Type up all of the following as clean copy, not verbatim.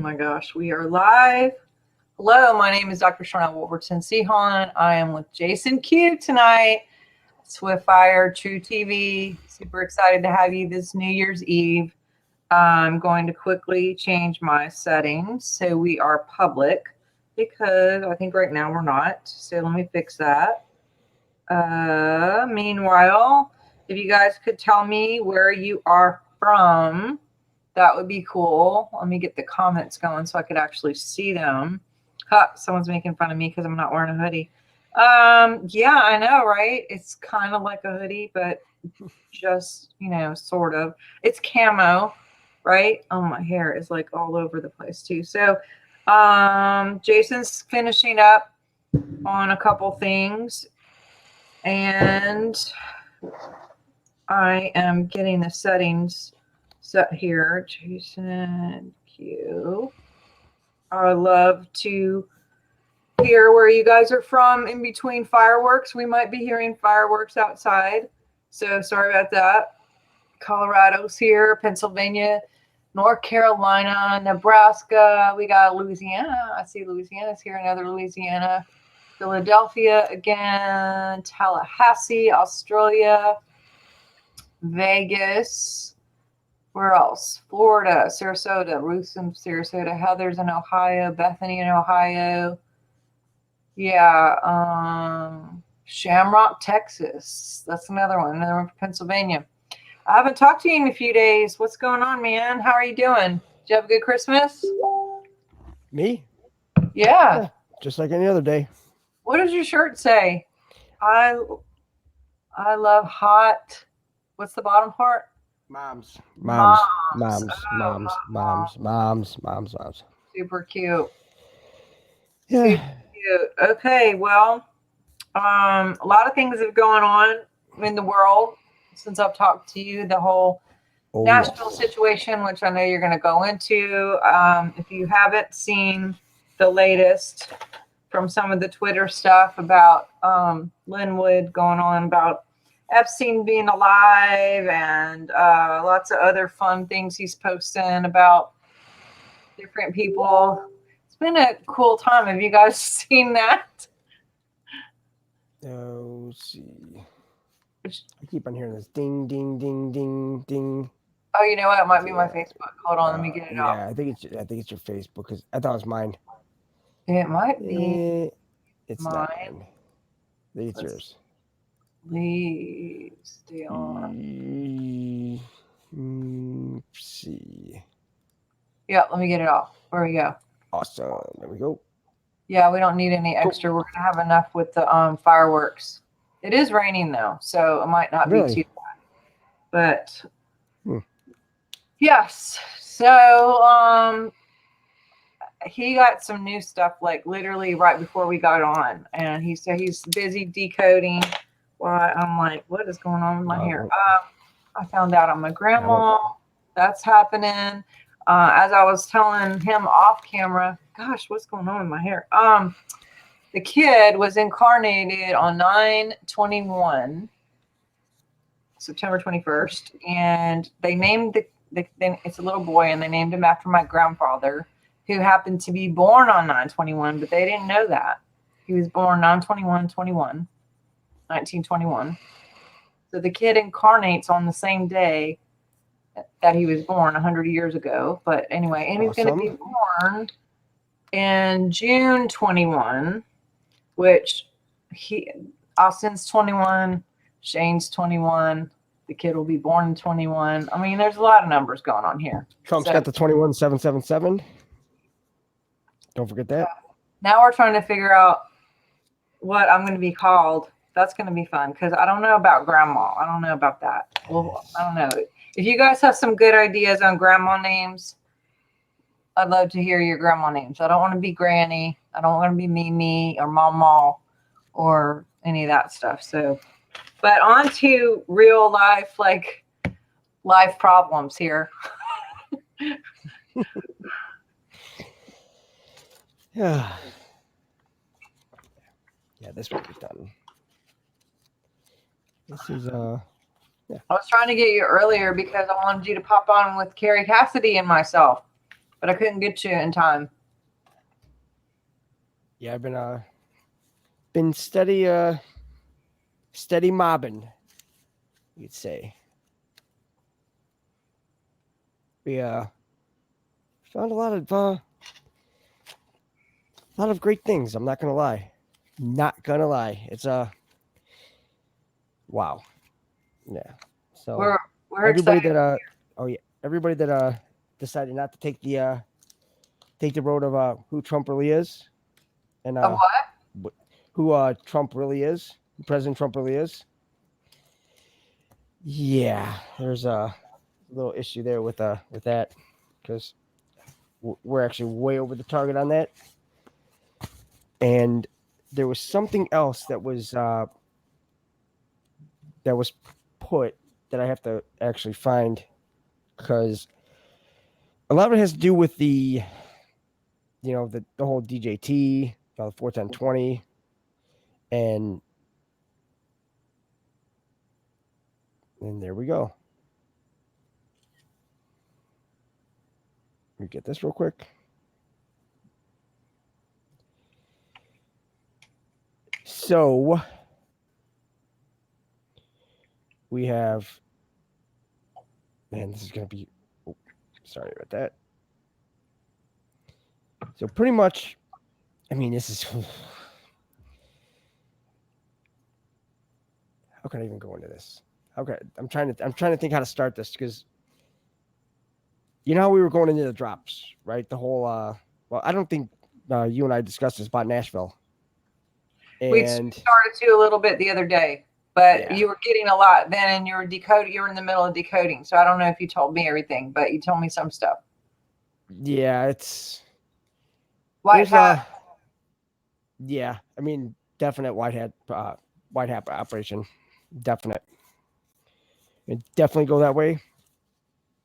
my gosh, we are live. Hello, my name is Dr. Sharnael Wolverton-Sehon. I am with Jason Q tonight. Swiftfire, True TV. Super excited to have you this New Year's Eve. I'm going to quickly change my settings so we are public because I think right now we're not. So let me fix that. Meanwhile, if you guys could tell me where you are from, that would be cool. Let me get the comments going so I could actually see them. Someone's making fun of me because I'm not wearing a hoodie. Yeah, I know, right? It's kind of like a hoodie, but just, sort of. It's camo, right? Oh, my hair is like all over the place too. So, Jason's finishing up on a couple things, and I am getting the settings set here. Jason Q. I love to hear where you guys are from in between fireworks. We might be hearing fireworks outside, so sorry about that. Colorado's here, Pennsylvania, North Carolina, Nebraska. We got Louisiana. I see Louisiana's here, another Louisiana. Philadelphia again, Tallahassee, Australia, Vegas. Where else? Florida, Sarasota, Ruth in Sarasota, Heather's in Ohio, Bethany in Ohio. Yeah, Shamrock, Texas. That's another one from Pennsylvania. I haven't talked to you in a few days. What's going on, man? How are you doing? Did you have a good Christmas? Me? Yeah. Just like any other day. What does your shirt say? I love hot. What's the bottom part? Moms. Super cute. Yeah. Super cute. Okay, well, a lot of things have gone on in the world since I've talked to you. The whole Nashville situation, which I know you're going to go into. If you haven't seen the latest from some of the Twitter stuff about Linwood going on about Epstein being alive and lots of other fun things he's posting about different people. It's been a cool time. Have you guys seen that? Let's see. I keep on hearing this ding, ding, ding, ding, ding. Oh, you know what? It might be my Facebook. Hold on, let me get it out. Yeah, I think it's your Facebook because I thought it was mine. It might be. It's mine. not mine. I think it's yours. Please stay on. See. Yeah, let me get it off. Where we go? Awesome. There we go. Yeah, we don't need any extra. Cool. We're gonna have enough with the fireworks. It is raining though, so it might not be too bad. But yes. So he got some new stuff like literally right before we got on, and he said he's busy decoding. Why I'm like, what is going on with my hair? I found out I'm a grandma. That's happening. As I was telling him off camera, gosh, what's going on with my hair? The kid was incarnated on 9/21, September 21st, and they named it's a little boy, and they named him after my grandfather, who happened to be born on 9/21, but they didn't know that. He was born 1921. So the kid incarnates on the same day that he was born 100 years ago. But anyway, and he's going to be born in June 21, which Austin's 21, Shane's 21. The kid will be born in 21. I mean, there's a lot of numbers going on here. Trump's got the 21777. Don't forget that. Now we're trying to figure out what I'm going to be called. That's going to be fun because I don't know about grandma. I don't know about that. Well, I don't know. If you guys have some good ideas on grandma names, I'd love to hear your grandma names. I don't want to be Granny. I don't want to be Mimi or Mama or any of that stuff. So, but on to real life, like life problems here. Yeah. Yeah, this one is done. This is I was trying to get you earlier because I wanted you to pop on with Carrie Cassidy and myself. but I couldn't get you in time. Yeah, I've been steady mobbing, you'd say. We found a lot of great things. I'm not gonna lie. It's wow. Yeah. So We're everybody excited. everybody that decided not to take the road of who Trump really is and Of what? who Trump really is, who President Trump really is. Yeah, there's a little issue there with that because we're actually way over the target on that. And there was something else that was put that I have to actually find because a lot of it has to do with the whole DJT, the 41020, and there we go. Let me get this real quick. So we have, man, this is going to be, sorry about that. So pretty much, I mean, this is, how can I even go into this? Okay, I'm trying to think how to start this because you know how we were going into the drops, right? The whole, well, I don't think you and I discussed this about Nashville. We And started to a little bit the other day, but yeah. you were getting a lot then, and you were decoding. You were in the middle of decoding, so I don't know if you told me everything, but you told me some stuff. Yeah, it's White hat. Yeah, I mean, definite white hat operation, definite. It definitely go that way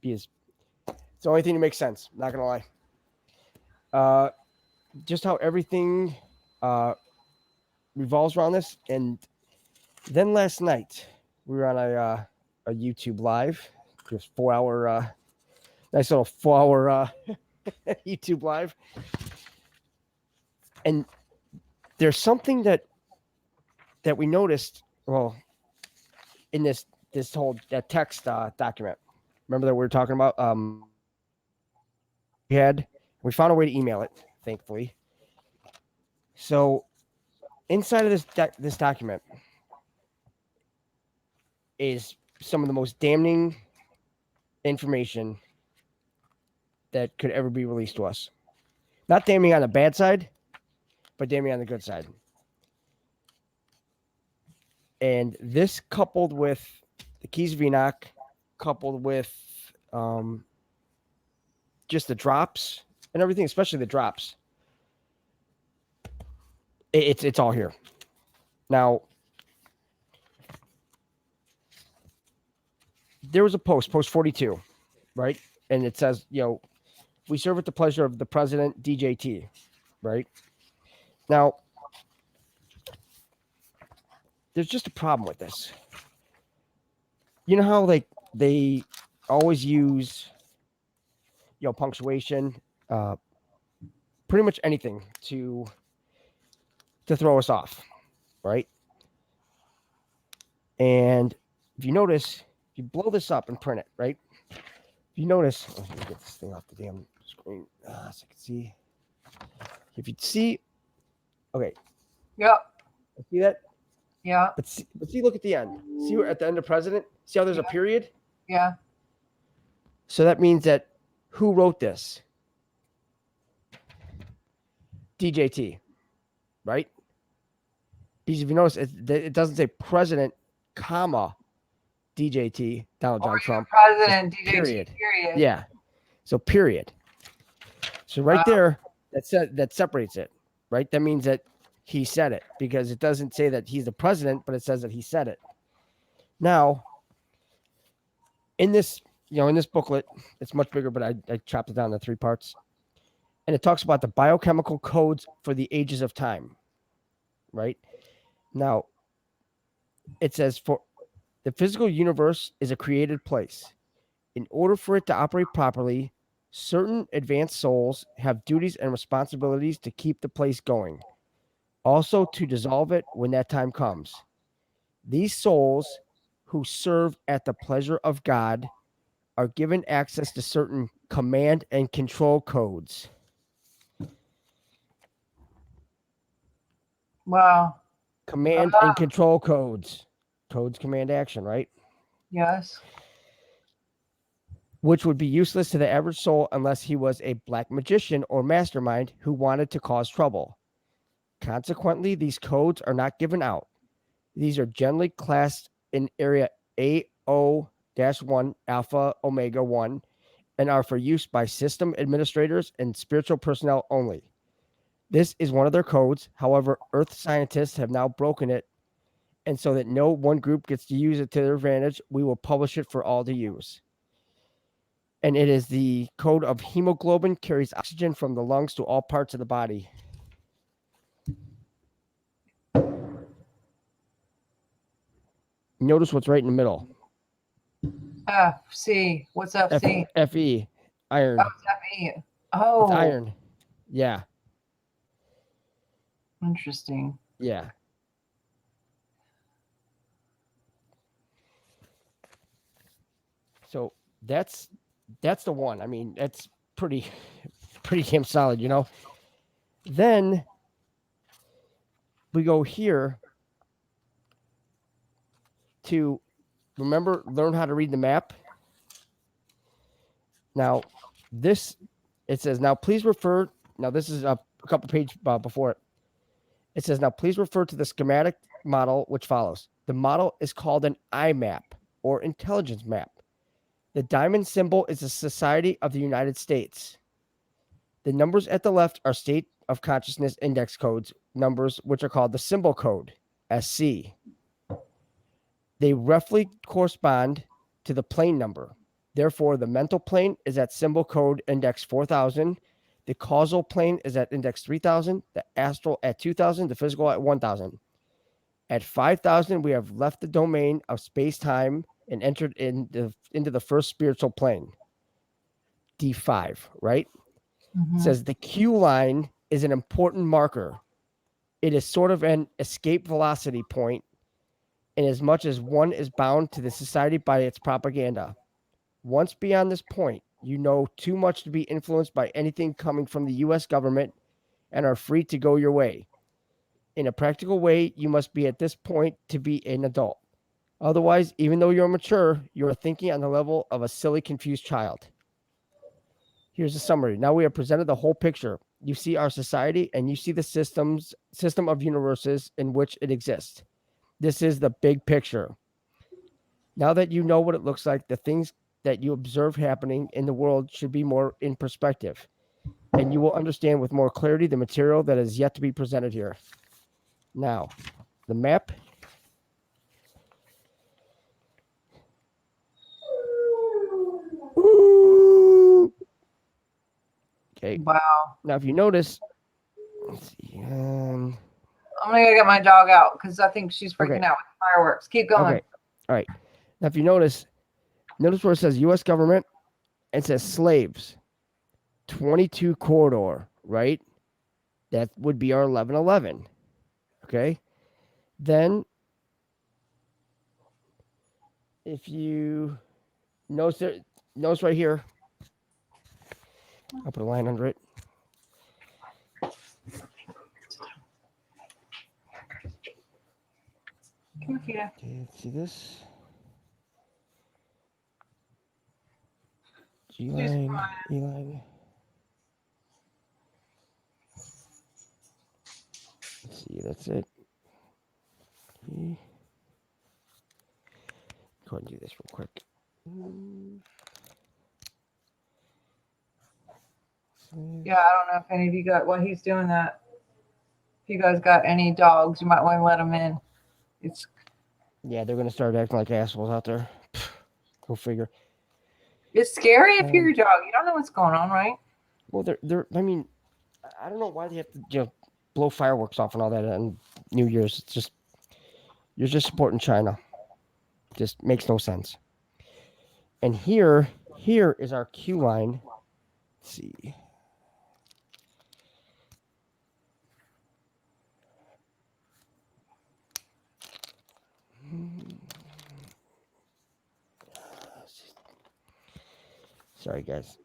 because it's the only thing that makes sense. Not gonna lie. Just how everything revolves around this, and then last night we were on a YouTube live, just 4 hour, nice little 4 hour YouTube live, and there's something that we noticed. Well, in this whole text document, remember that we were talking about? We found a way to email it, thankfully. So inside of this document is some of the most damning information that could ever be released to us. Not damning on the bad side, but damning on the good side. And this coupled with the Keys of Enoch, coupled with just the drops and everything, especially the drops, it's all here. Now, there was a post 42, right? And it says, we serve at the pleasure of the president, DJT, right? Now, there's just a problem with this. You know how they always use, punctuation, pretty much anything to throw us off, right? And if you notice, if you blow this up and print it, right? If you notice, let me get this thing off the damn screen so I can see. If you see, okay. Yep. See that? Yeah. But see, look at the end. See at the end of president? See how there's a period? Yeah. So that means that who wrote this? DJT, right? Because if you notice, it doesn't say president, comma, DJT, Donald John Trump. President, DJT, period. Period. Yeah. So period. So right there, that separates it, right? That means that he said it because it doesn't say that he's the president, but it says that he said it. Now, in this booklet, it's much bigger, but I chopped it down into 3 parts. And it talks about the biochemical codes for the ages of time, right? Now, it says for the physical universe is a created place. In order for it to operate properly, Certain advanced souls have duties and responsibilities to keep the place going, also to dissolve it when that time comes. These souls who serve at the pleasure of God are given access to certain command and control codes. Wow. Command and control codes. Codes, command, action, right? Yes. Which would be useless to the average soul unless he was a black magician or mastermind who wanted to cause trouble. Consequently, these codes are not given out. These are generally classed in area AO-1 Alpha Omega 1 and are for use by system administrators and spiritual personnel only. This is one of their codes. However, Earth scientists have now broken it, and so that no one group gets to use it to their advantage, we will publish it for all to use. And it is the code of hemoglobin carries oxygen from the lungs to all parts of the body. Notice what's right in the middle. FC. What's FC? Fe. Iron. Oh, it's FE. Oh. It's iron. Yeah. Interesting. Yeah. So that's the one. I mean, that's pretty damn solid, you know. Then we go here to learn how to read the map. Now, it says, now please refer, now this is a couple pages before it. It says, now please refer to the schematic model which follows. The model is called an IMAP or intelligence map. The diamond symbol is the Society of the United States. The numbers at the left are state of consciousness index codes, numbers which are called the symbol code, SC. They roughly correspond to the plane number. Therefore, the mental plane is at symbol code index 4000. The causal plane is at index 3000. The astral at 2000. The physical at 1000. At 5000, we have left the domain of space-time and entered into the first spiritual plane. D5, right? Mm-hmm. It says the Q line is an important marker. It is sort of an escape velocity point, in as much as one is bound to the society by its propaganda. Once beyond this point, you know too much to be influenced by anything coming from the U.S. government and are free to go your way. In a practical way, you must be at this point to be an adult. Otherwise, even though you're mature, you are thinking on the level of a silly, confused child. Here's a summary. Now we have presented the whole picture. You see our society and you see the system of universes in which it exists. This is the big picture. Now that you know what it looks like, the things that you observe happening in the world should be more in perspective, and you will understand with more clarity the material that is yet to be presented here. Now, the map. Ooh. Okay. Wow. Now, if you notice, let's see. I'm gonna go get my dog out because I think she's freaking out with fireworks. Keep going. Okay. All right. Now, if you notice where it says U.S. government, it says slaves, 22 corridor, right? That would be our 1111. Okay. Then, if you notice right here, I'll put a line under it. Come here. Okay, see this? G line, E line. Let's see, that's it. Okay. Go ahead and do this real quick. Yeah, I don't know if any of you got while he's doing that. If you guys got any dogs, you might want to let them in. Yeah, they're gonna start acting like assholes out there. Go figure. It's scary if you're your dog. You don't know what's going on, right? Well, they're. I mean, I don't know why they have to blow fireworks off and all that on New Year's. It's just you're just supporting China. Just makes no sense. And here is our Q line see. Sorry, guys.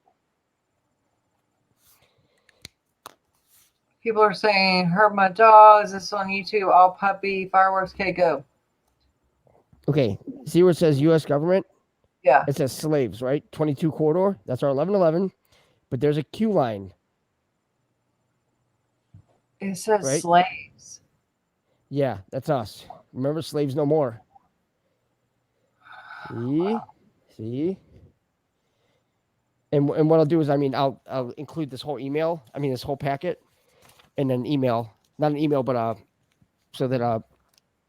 People are saying, "Heard my dog." Is this on YouTube? All puppy fireworks. Okay, go. Okay. See where it says U.S. government? Yeah. It says slaves, right? 22 corridor. That's our 1111. But there's a Q line. It says Right? slaves. Yeah, that's us. Remember, slaves no more. See. And what I'll do is, I'll include this whole email. This whole packet, in an email. Not an email, but so that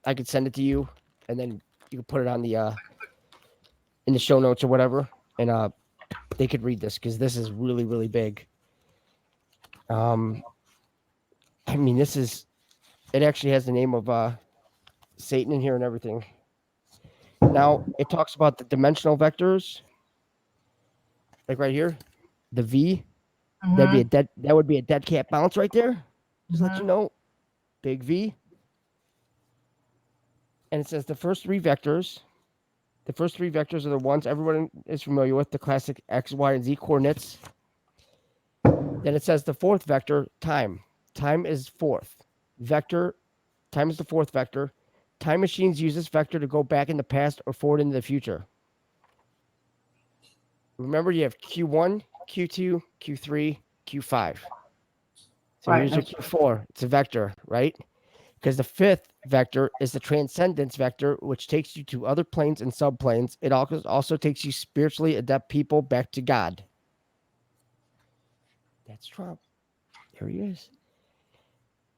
I could send it to you, and then you could put it on the in the show notes or whatever, and they could read this because this is really, really big. This is. It actually has the name of Satan in here and everything. Now it talks about the dimensional vectors, like right here, the V. That'd be a dead. That would be a dead cat bounce right there. Just let you know, big V. And it says the first three vectors. The first three vectors are the ones everyone is familiar with, the classic X, Y, and Z coordinates. Then it says the fourth vector, time. Time is fourth. Vector, time is the fourth vector. Time machines use this vector to go back in the past or forward into the future. Remember, you have Q1, Q2, Q3, Q5. So here's your Q4. It's a vector, right? Because the fifth vector is the transcendence vector, which takes you to other planes and subplanes. It also takes you spiritually adept people back to God. That's Trump. There he is.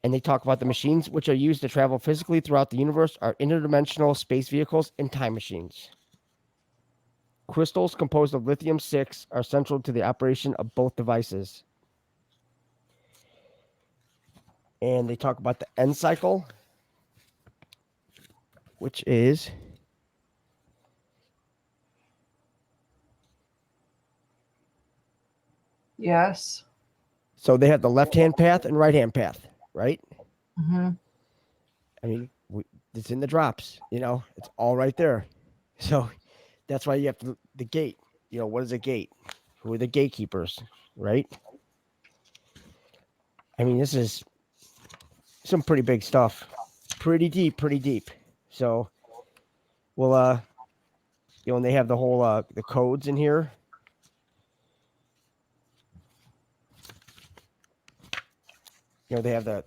And they talk about the machines which are used to travel physically throughout the universe are interdimensional space vehicles and time machines. Crystals composed of lithium-6 are central to the operation of both devices. And they talk about the end cycle, which is yes. So they have the left-hand path and right-hand path, right? It's in the drops, it's all right there. So that's why you have the gate. What is a gate? Who are the gatekeepers, right? This is some pretty big stuff. Pretty deep. So, well, and they have the whole, the codes in here. They have the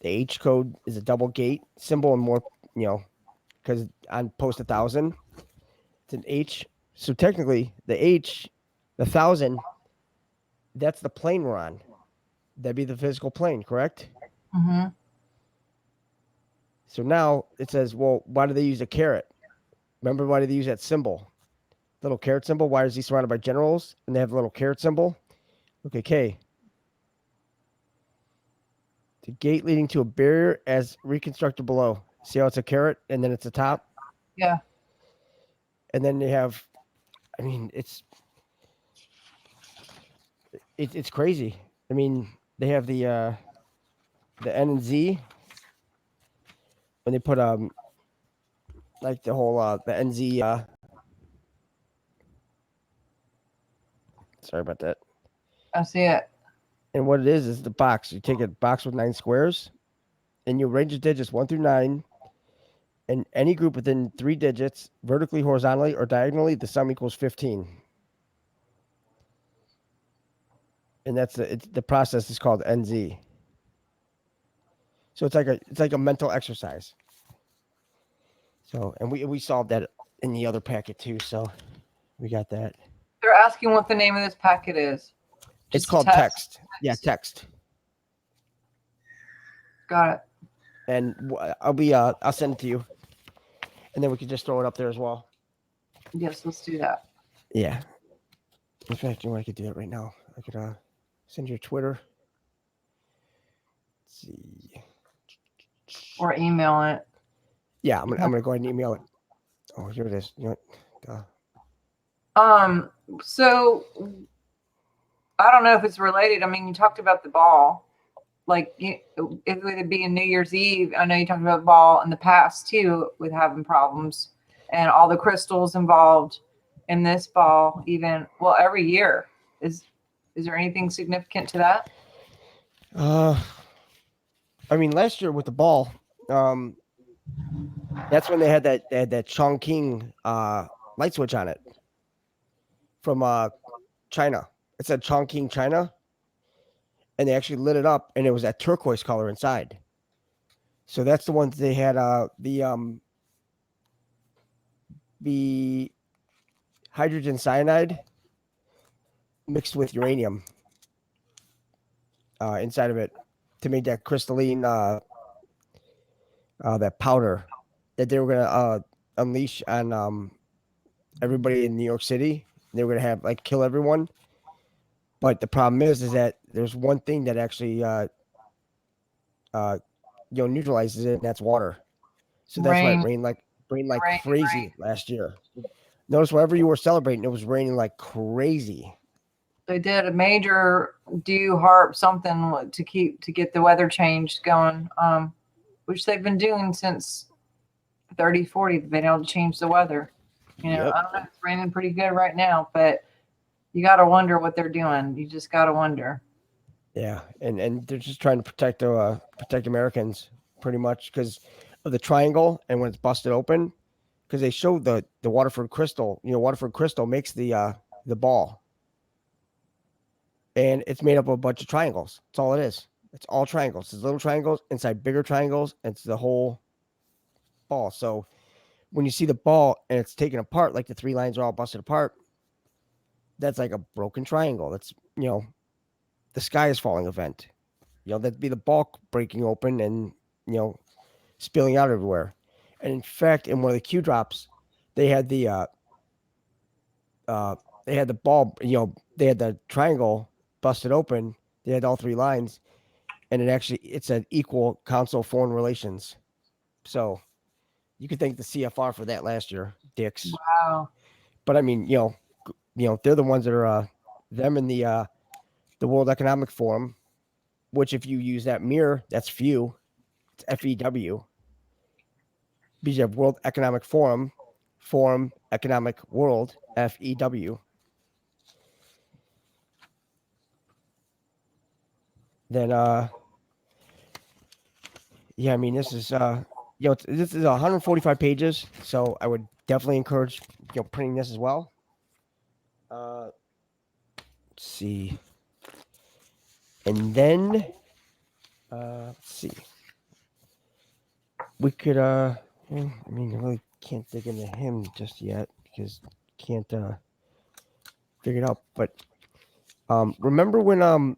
H code is a double gate symbol and more, because on post 1,000, it's an H. So technically, the H, the 1,000, that's the plane we're on. That'd be the physical plane, correct? So now it says, well, why do they use a caret? Remember why do they use that symbol? Little caret symbol. Why is he surrounded by generals and they have a little caret symbol? Okay, K. The gate leading to a barrier as reconstructed below. See how it's a caret and then it's a top? Yeah. And then they have, it's crazy. They have the N and Z. When they put like the whole the NZ. Sorry about that. I see it. And what it is the box. You take a box with 9 squares, and you arrange the digits 1 through 9, and any group within 3 digits, vertically, horizontally, or diagonally, the sum equals 15. And that's the process is called NZ. So it's like a mental exercise. So, and we solved that in the other packet too. So we got that. They're asking what the name of this packet is. It's called text. Yeah, text. Got it. And I'll send it to you, and then we can just throw it up there as well. Yes, let's do that. Yeah. In fact, I could do that right now. I could send you a Twitter. Let's see. Or email it. Yeah, I'm gonna go ahead and email it. Oh, here it is. So I don't know if it's related. I mean, you talked about the ball. Like, it would be a New Year's Eve. I know you talked about ball in the past too, with having problems and all the crystals involved in this ball. Even every year is there anything significant to that? I mean, last year with the ball, that's when they had that Chongqing light switch on it from China. It said Chongqing, China, and they actually lit it up, and it was that turquoise color inside. So that's the ones they had. The hydrogen cyanide mixed with uranium inside of it to make that crystalline that powder that they were gonna unleash on everybody in New York City. They were gonna have like kill everyone. But the problem is that there's one thing that actually neutralizes it, and that's water. So that's why it Rain, rained like rain, crazy last year. Notice wherever you were celebrating, it was raining like crazy. They did a major harp something to get the weather change going, which they've been doing since 30, 40. They've been able to change the weather. Yep. I don't know. It's raining pretty good right now, but you got to wonder what they're doing. You just got to wonder. Yeah, and they're just trying to protect Americans pretty much because of the triangle and when it's busted open, because they showed the Waterford crystal. Waterford crystal makes the ball, and it's made up of a bunch of triangles. That's all it is. It's all triangles. It's little triangles inside bigger triangles. And it's the whole ball. So when you see the ball and it's taken apart, like the three lines are all busted apart, that's like a broken triangle. That's the sky is falling event. That'd be the ball breaking open and spilling out everywhere. And in fact, in one of the Q drops, they had the ball. They had the triangle busted open. They had all three lines, and it said equal Council of Foreign Relations. So you could thank the CFR for that last year, dicks. Wow. But I mean, they're the ones that are them and the World Economic Forum, which if you use that mirror, that's few. It's FEW. Because you have World Economic Forum, Economic World, FEW. Then yeah, I mean this is this is 145 pages, so I would definitely encourage printing this as well. Let's see. And then let's see. We could I mean I really can't dig into him just yet because can't figure it out. But remember when the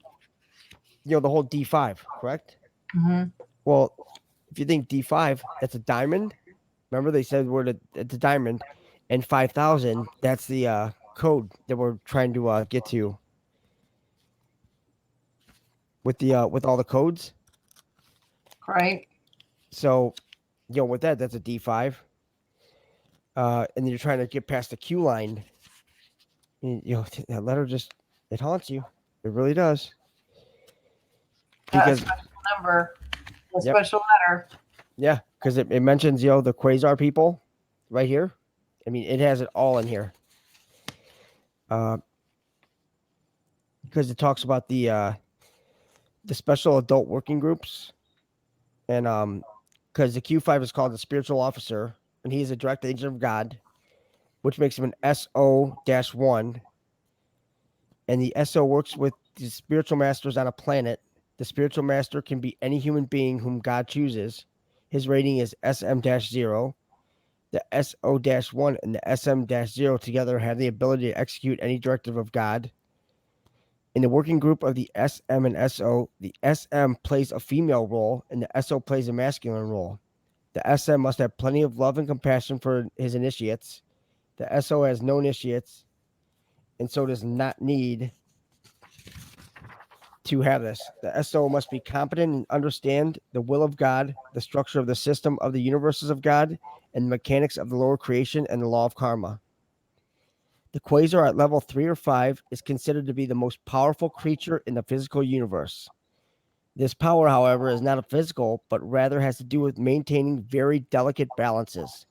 whole D5, correct? Mm-hmm. Well, if you think D5, that's a diamond. Remember they said it's a diamond, and 5,000, that's the code that we're trying to get to with all the codes. Right. So, with that's a D5. And then you're trying to get past the Q line. That letter it haunts you. It really does. Because that special number, the Yep. special letter. Yeah, because it mentions the Quasar people right here. I mean, it has it all in here. Because it talks about the special adult working groups, and because the Q5 is called the spiritual officer, and he's a direct agent of God, which makes him an SO-1. And the SO works with the spiritual masters on a planet. The spiritual master can be any human being whom God chooses. His rating is SM-0. The SO-1 and the SM-0 together have the ability to execute any directive of God. In the working group of the SM and SO, the SM plays a female role and the SO plays a masculine role. The SM must have plenty of love and compassion for his initiates. The SO has no initiates and so does not need to have this. The SO must be competent and understand the will of God, the structure of the system of the universes of God, and the mechanics of the lower creation and the law of karma. The quasar at level 3 or 5 is considered to be the most powerful creature in the physical universe. This power, however, is not a physical, but rather has to do with maintaining very delicate balances.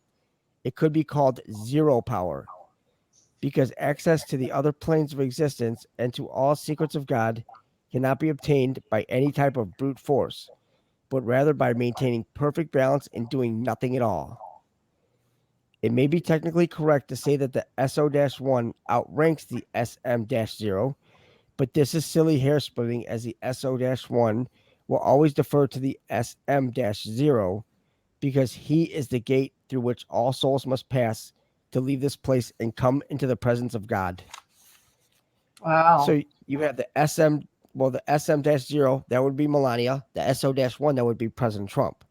It could be called zero power, because access to the other planes of existence and to all secrets of God cannot be obtained by any type of brute force, but rather by maintaining perfect balance and doing nothing at all. It may be technically correct to say that the SO-1 outranks the SM-0, but this is silly hair splitting, as the SO-1 will always defer to the SM-0 because he is the gate through which all souls must pass to leave this place and come into the presence of God. Wow. So you have the the SM-0, that would be Melania. The SO-1, that would be President Trump.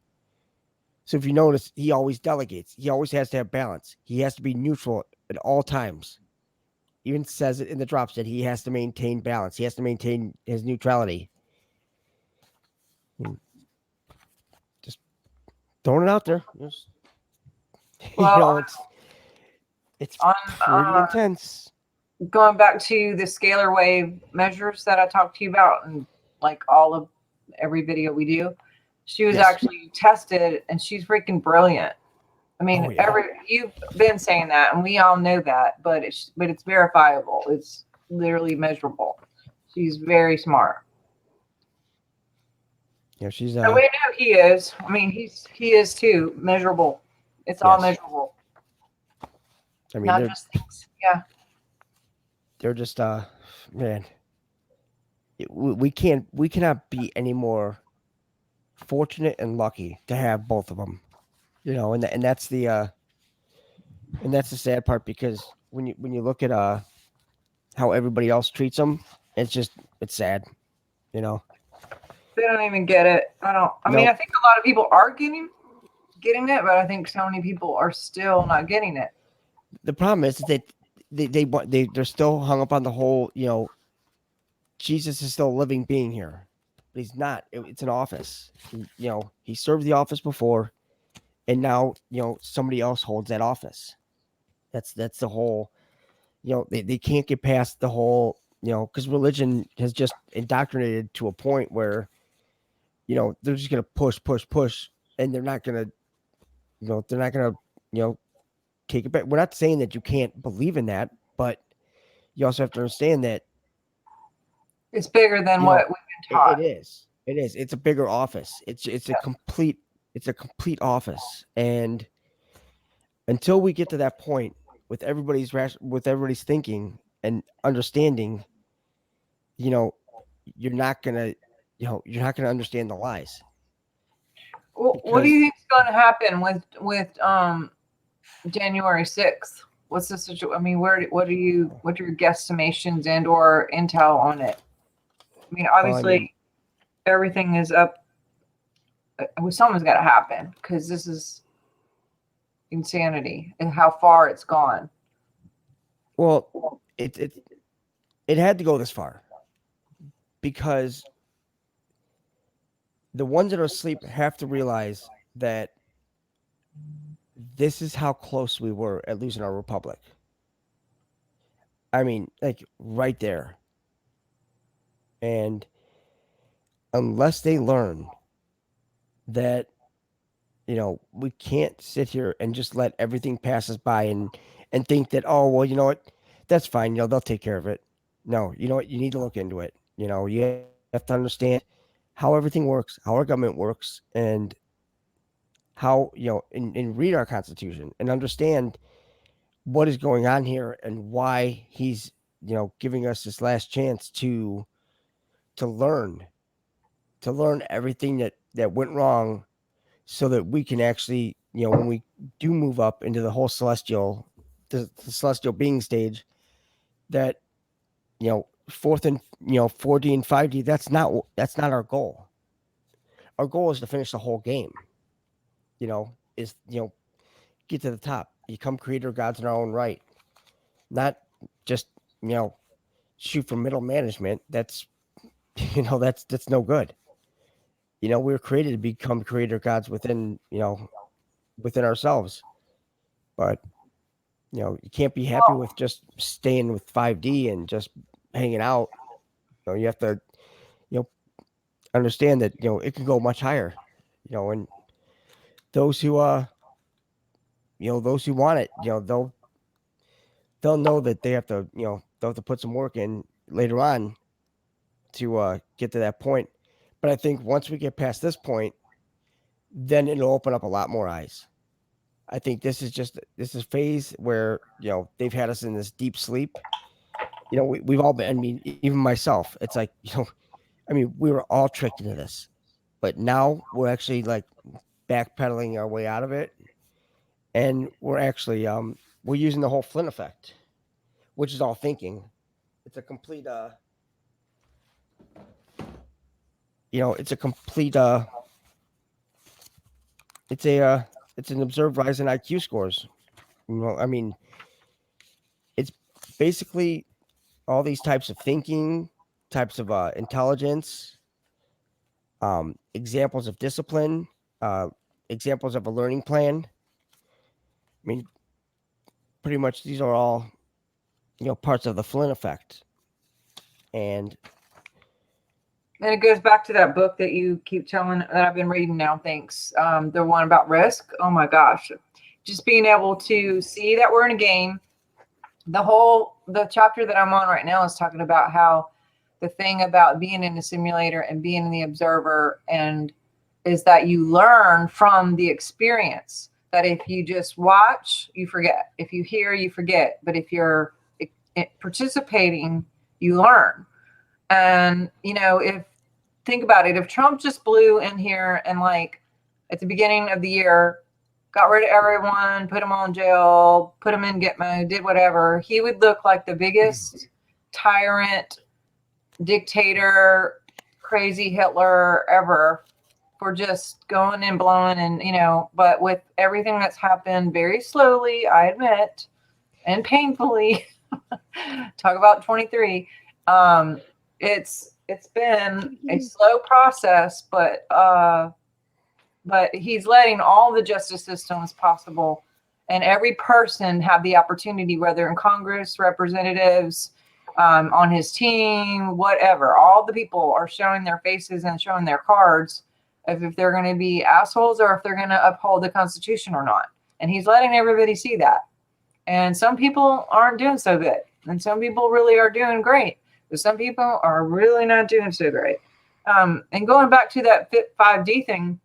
So if you notice, he always delegates. He always has to have balance. He has to be neutral at all times. Even says it in the drops that he has to maintain balance. He has to maintain his neutrality. Just throwing it out there. Just, Well, it's on, pretty intense. Going back to the scalar wave measures that I talked to you about, and like every video we do, she was actually tested, and she's freaking brilliant. I mean, you've been saying that, and we all know that, but it's verifiable. It's literally measurable. She's very smart. Yeah, she's. And we know he is. I mean, he is too measurable. It's all measurable. I mean, not just things. Yeah. They're just man. We cannot be any more fortunate and lucky to have both of them. And that's the sad part, because when you look at how everybody else treats them, it's sad. They don't even get it. I mean, I think a lot of people are getting it, but I think so many people are still not getting it. The problem is that they're still hung up on the whole, Jesus is still a living being here, but he's not. It's an office. He served the office before, and now somebody else holds that office. That's the whole. They can't get past the whole. Because religion has just indoctrinated to a point where, they're just gonna push, and they're not gonna, take it back. We're not saying that you can't believe in that, but you also have to understand that it's bigger than what we've been taught. It is. It's a bigger office. It's a complete office, and until we get to that point with everybody's thinking and understanding, you're not gonna understand the lies. Well, what do you think is going to happen with January 6th? What's the situation? I mean, what are your guesstimations and or intel on it? I mean, obviously, everything is up. Something's got to happen, because this is insanity and how far it's gone. Well, it had to go this far, because the ones that are asleep have to realize that this is how close we were at losing our republic. I mean, like, right there. And unless they learn that, we can't sit here and just let everything pass us by and think that, oh, well, you know what, that's fine. They'll take care of it. No, you know what? You need to look into it. You have to understand how everything works, how our government works, and how, and read our Constitution and understand what is going on here and why he's, giving us this last chance to learn everything that went wrong, so that we can actually, when we do move up into the whole celestial being stage, that, 4th and 4D and 5D, that's not our goal. Our goal is to finish the whole game. Get to the top, become creator gods in our own right, not just shoot for middle management. That's that's no good. We were created to become creator gods within ourselves. But You can't be happy with just staying with 5D and just hanging out. You have to, understand that, it can go much higher, and those who, those who want it, they'll know that they have to, they'll have to put some work in later on to get to that point. But I think once we get past this point, then it'll open up a lot more eyes. I think this is a phase where, they've had us in this deep sleep. We've all been, I mean, even myself, it's like, I mean, we were all tricked into this, but now we're actually like backpedaling our way out of it. And we're actually, we're using the whole Flynn effect, which is all thinking. It's a complete, it's a complete, it's an observed rise in IQ scores. I mean, it's basically all these types of thinking, types of intelligence, examples of discipline, examples of a learning plan. I mean, pretty much these are all, parts of the Flynn effect. And it goes back to that book that you keep telling that I've been reading now. Thanks. The one about risk. Oh my gosh. Just being able to see that we're in a game. The chapter that I'm on right now is talking about how the thing about being in the simulator and being in the observer and is that you learn from the experience. That if you just watch, you forget. If you hear, you forget. But if you're participating, you learn. And, think about it. If Trump just blew in here and like at the beginning of the year, got rid of everyone, put them all in jail, put them in Gitmo, did whatever, he would look like the biggest tyrant, dictator, crazy Hitler ever for just going and blowing and, but with everything that's happened very slowly, I admit, and painfully, talk about 23, it's been a slow process, but he's letting all the justice systems possible and every person have the opportunity, whether in Congress, representatives, on his team, whatever. All the people are showing their faces and showing their cards of if they're going to be assholes or if they're going to uphold the Constitution or not. And he's letting everybody see that. And some people aren't doing so good. And some people really are doing great. But some people are really not doing so great. And going back to that 5D thing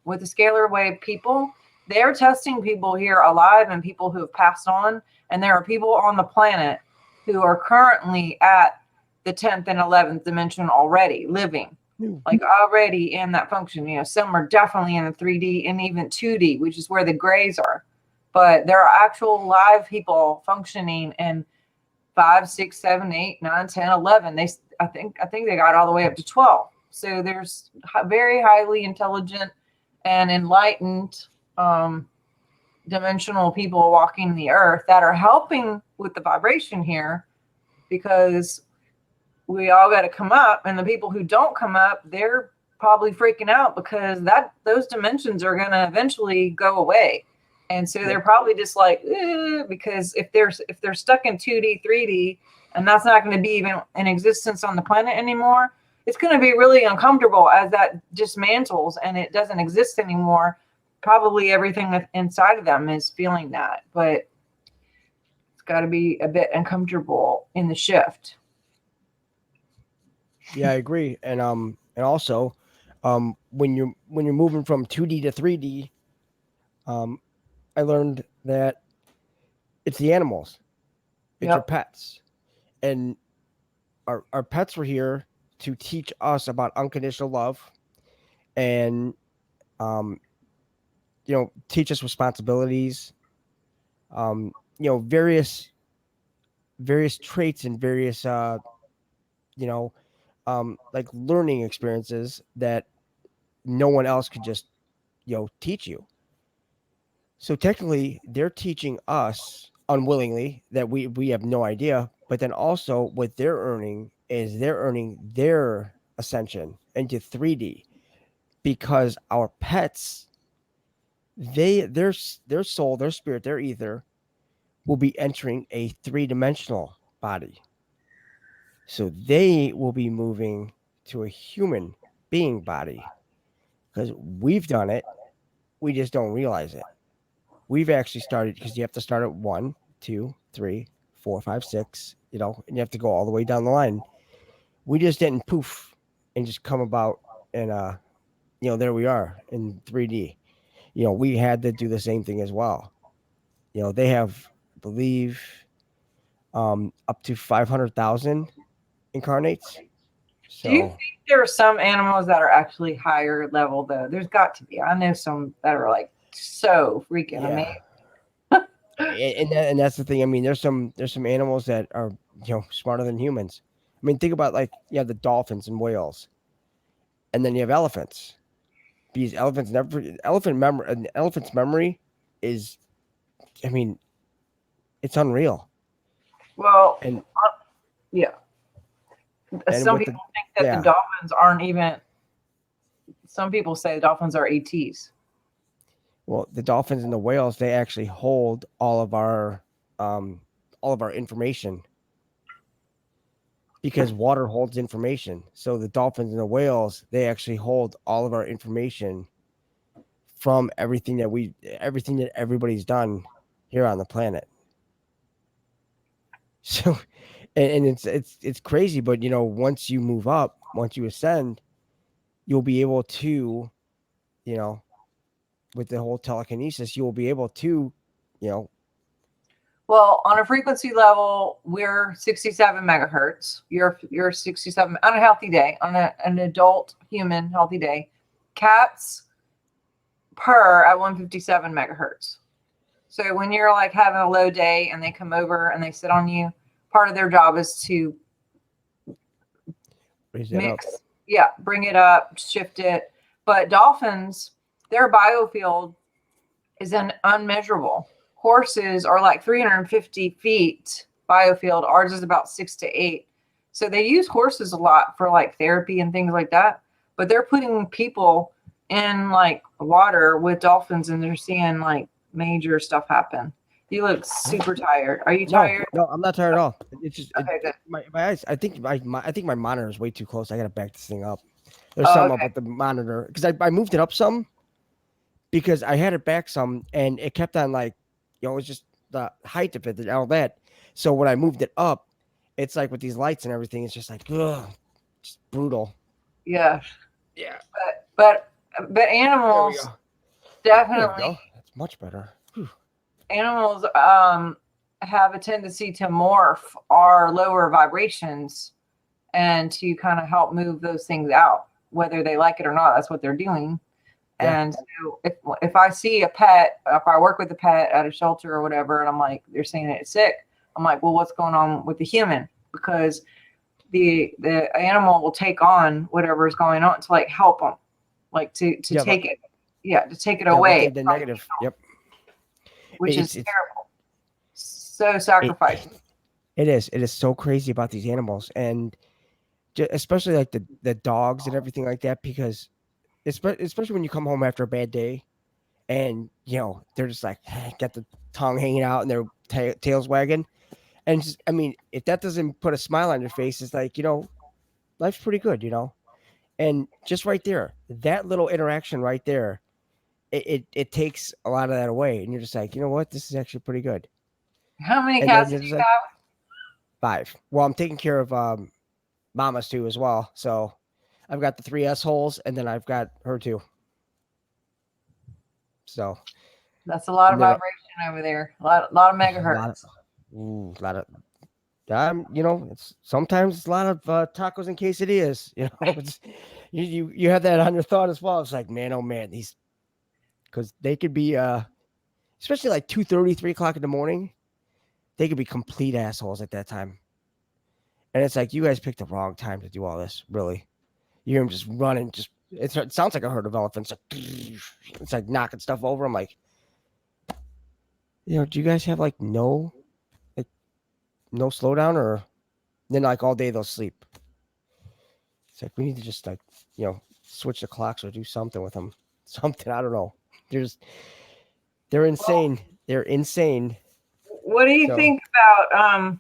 with the scalar wave people, they're testing people here alive and people who have passed on. And there are people on the planet who are currently at the 10th and 11th dimension already living, like already in that function. Some are definitely in the 3D and even 2D, which is where the grays are. But there are actual live people functioning in 5, 6, 7, 8, 9, 10, 11. I think they got all the way up to 12. So there's very highly intelligent and enlightened dimensional people walking the earth that are helping with the vibration here, because we all got to come up, and the people who don't come up, they're probably freaking out because those dimensions are going to eventually go away. And so they're probably just like, because if they're stuck in 2D, 3D, and that's not going to be even in existence on the planet anymore, it's going to be really uncomfortable as that dismantles and it doesn't exist anymore. Probably everything that's inside of them is feeling that, but it's got to be a bit uncomfortable in the shift. Yeah, I agree. And also, when you're moving from 2D to 3D, I learned that it's the animals, it's your pets, and our pets were here to teach us about unconditional love, and teach us responsibilities, various traits and various like learning experiences that no one else could just teach you. So technically they're teaching us unwillingly that we have no idea, but then also what they're earning is they're earning their ascension into 3D, because our pets, their soul, their spirit, their ether will be entering a 3-dimensional body. So they will be moving to a human being body because we've done it. We just don't realize it. We've actually started because you have to start at 1, 2, 3, 4, 5, 6, and you have to go all the way down the line. We just didn't poof and just come about and, there we are in 3D. We had to do the same thing as well. They have, I believe, up to 500,000 incarnates. Do you So think there are some animals that are actually higher level though? There's got to be. I know some that are like so freaking amazing. and that's the thing. I mean, there's some animals that are smarter than humans. I mean, think about you have the dolphins and whales, and then you have elephants. These elephants an elephant's memory is, I mean, it's unreal. Well, And yeah. and Some with people think that the dolphins aren't even. Some people say dolphins are ATs. Well, the dolphins and the whales, they actually hold all of our information because water holds information. So the dolphins and the whales, they actually hold all of our information from everything that everybody's done here on the planet. So, and it's crazy, but once you move up, once you ascend, you'll be able to, with the whole telekinesis, you will be able to, Well, on a frequency level, we're 67 megahertz. You're 67 on a healthy day, on an adult human healthy day. Cats purr at 157 megahertz. So when you're like having a low day and they come over and they sit on you, part of their job is to bring it up, shift it. But dolphins, their biofield is unmeasurable. Horses are like 350 feet biofield. Ours is about 6 to 8. So they use horses a lot for like therapy and things like that. But they're putting people in like water with dolphins and they're seeing like major stuff happen. You look super tired. Are you tired? No, I'm not tired at all. It's just good. My eyes. I think my monitor is way too close. I gotta back this thing up. There's something up with the monitor because I moved it up some because I had it back some and it kept on it was just the height of it and all that. So when I moved it up, it's like with these lights and everything, it's just like just brutal. Yeah. But animals definitely. That's much better. Whew. Animals have a tendency to morph our lower vibrations and to kind of help move those things out, whether they like it or not. That's what they're doing. Yeah. And so if I see a pet, if I work with a pet at a shelter or whatever, and I'm like, they're saying that it's sick, I'm like, well, what's going on with the human? Because the animal will take on whatever is going on to like help them, like to take it, to take it away. The negative, which is terrible. So sacrificing. It is so crazy about these animals, and especially like the dogs and everything like that, because especially when you come home after a bad day and they're just like got the tongue hanging out and their tails wagging, and just, I mean, if that doesn't put a smile on your face, it's like life's pretty good, and just right there, that little interaction right there, it takes a lot of that away, and you're just like, you know what, this is actually pretty good. How many cats do you have? 5. Well, I'm taking care of Mama's too as well, so I've got the 3 S-holes, and then I've got her too. So that's a lot of vibration over there. A lot of megahertz. A lot of it's sometimes it's a lot of tacos and quesadillas. It's, you have that on your thought as well. It's like, man, oh man, these, because they could be especially like 2:30, 3 o'clock in the morning, they could be complete assholes at that time. And it's like, you guys picked the wrong time to do all this, really. You hear them just running, it sounds like a herd of elephants. It's like knocking stuff over. I'm like, do you guys have like no slowdown, or then like all day they'll sleep? It's like, we need to just like, switch the clocks or do something with them. Something, I don't know. They're insane. They're insane. What do you So- think about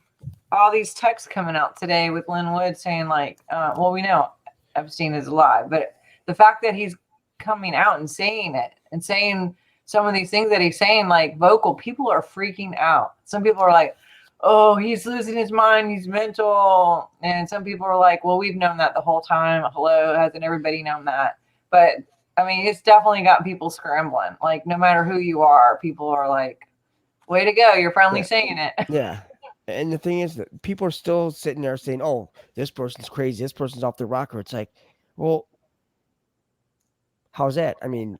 all these texts coming out today with Lynn Wood saying like, well, we know Epstein is alive, but the fact that he's coming out and saying it and saying some of these things that he's saying, like vocal, people are freaking out. Some people are like, oh, he's losing his mind, he's mental. And some people are like, well, we've known that the whole time. Hello, hasn't everybody known that? But I mean, it's definitely got people scrambling. Like, no matter who you are, people are like, way to go, you're finally saying it. Yeah. And the thing is that people are still sitting there saying, oh, this person's crazy. This person's off the rocker. It's like, well, how's that? I mean,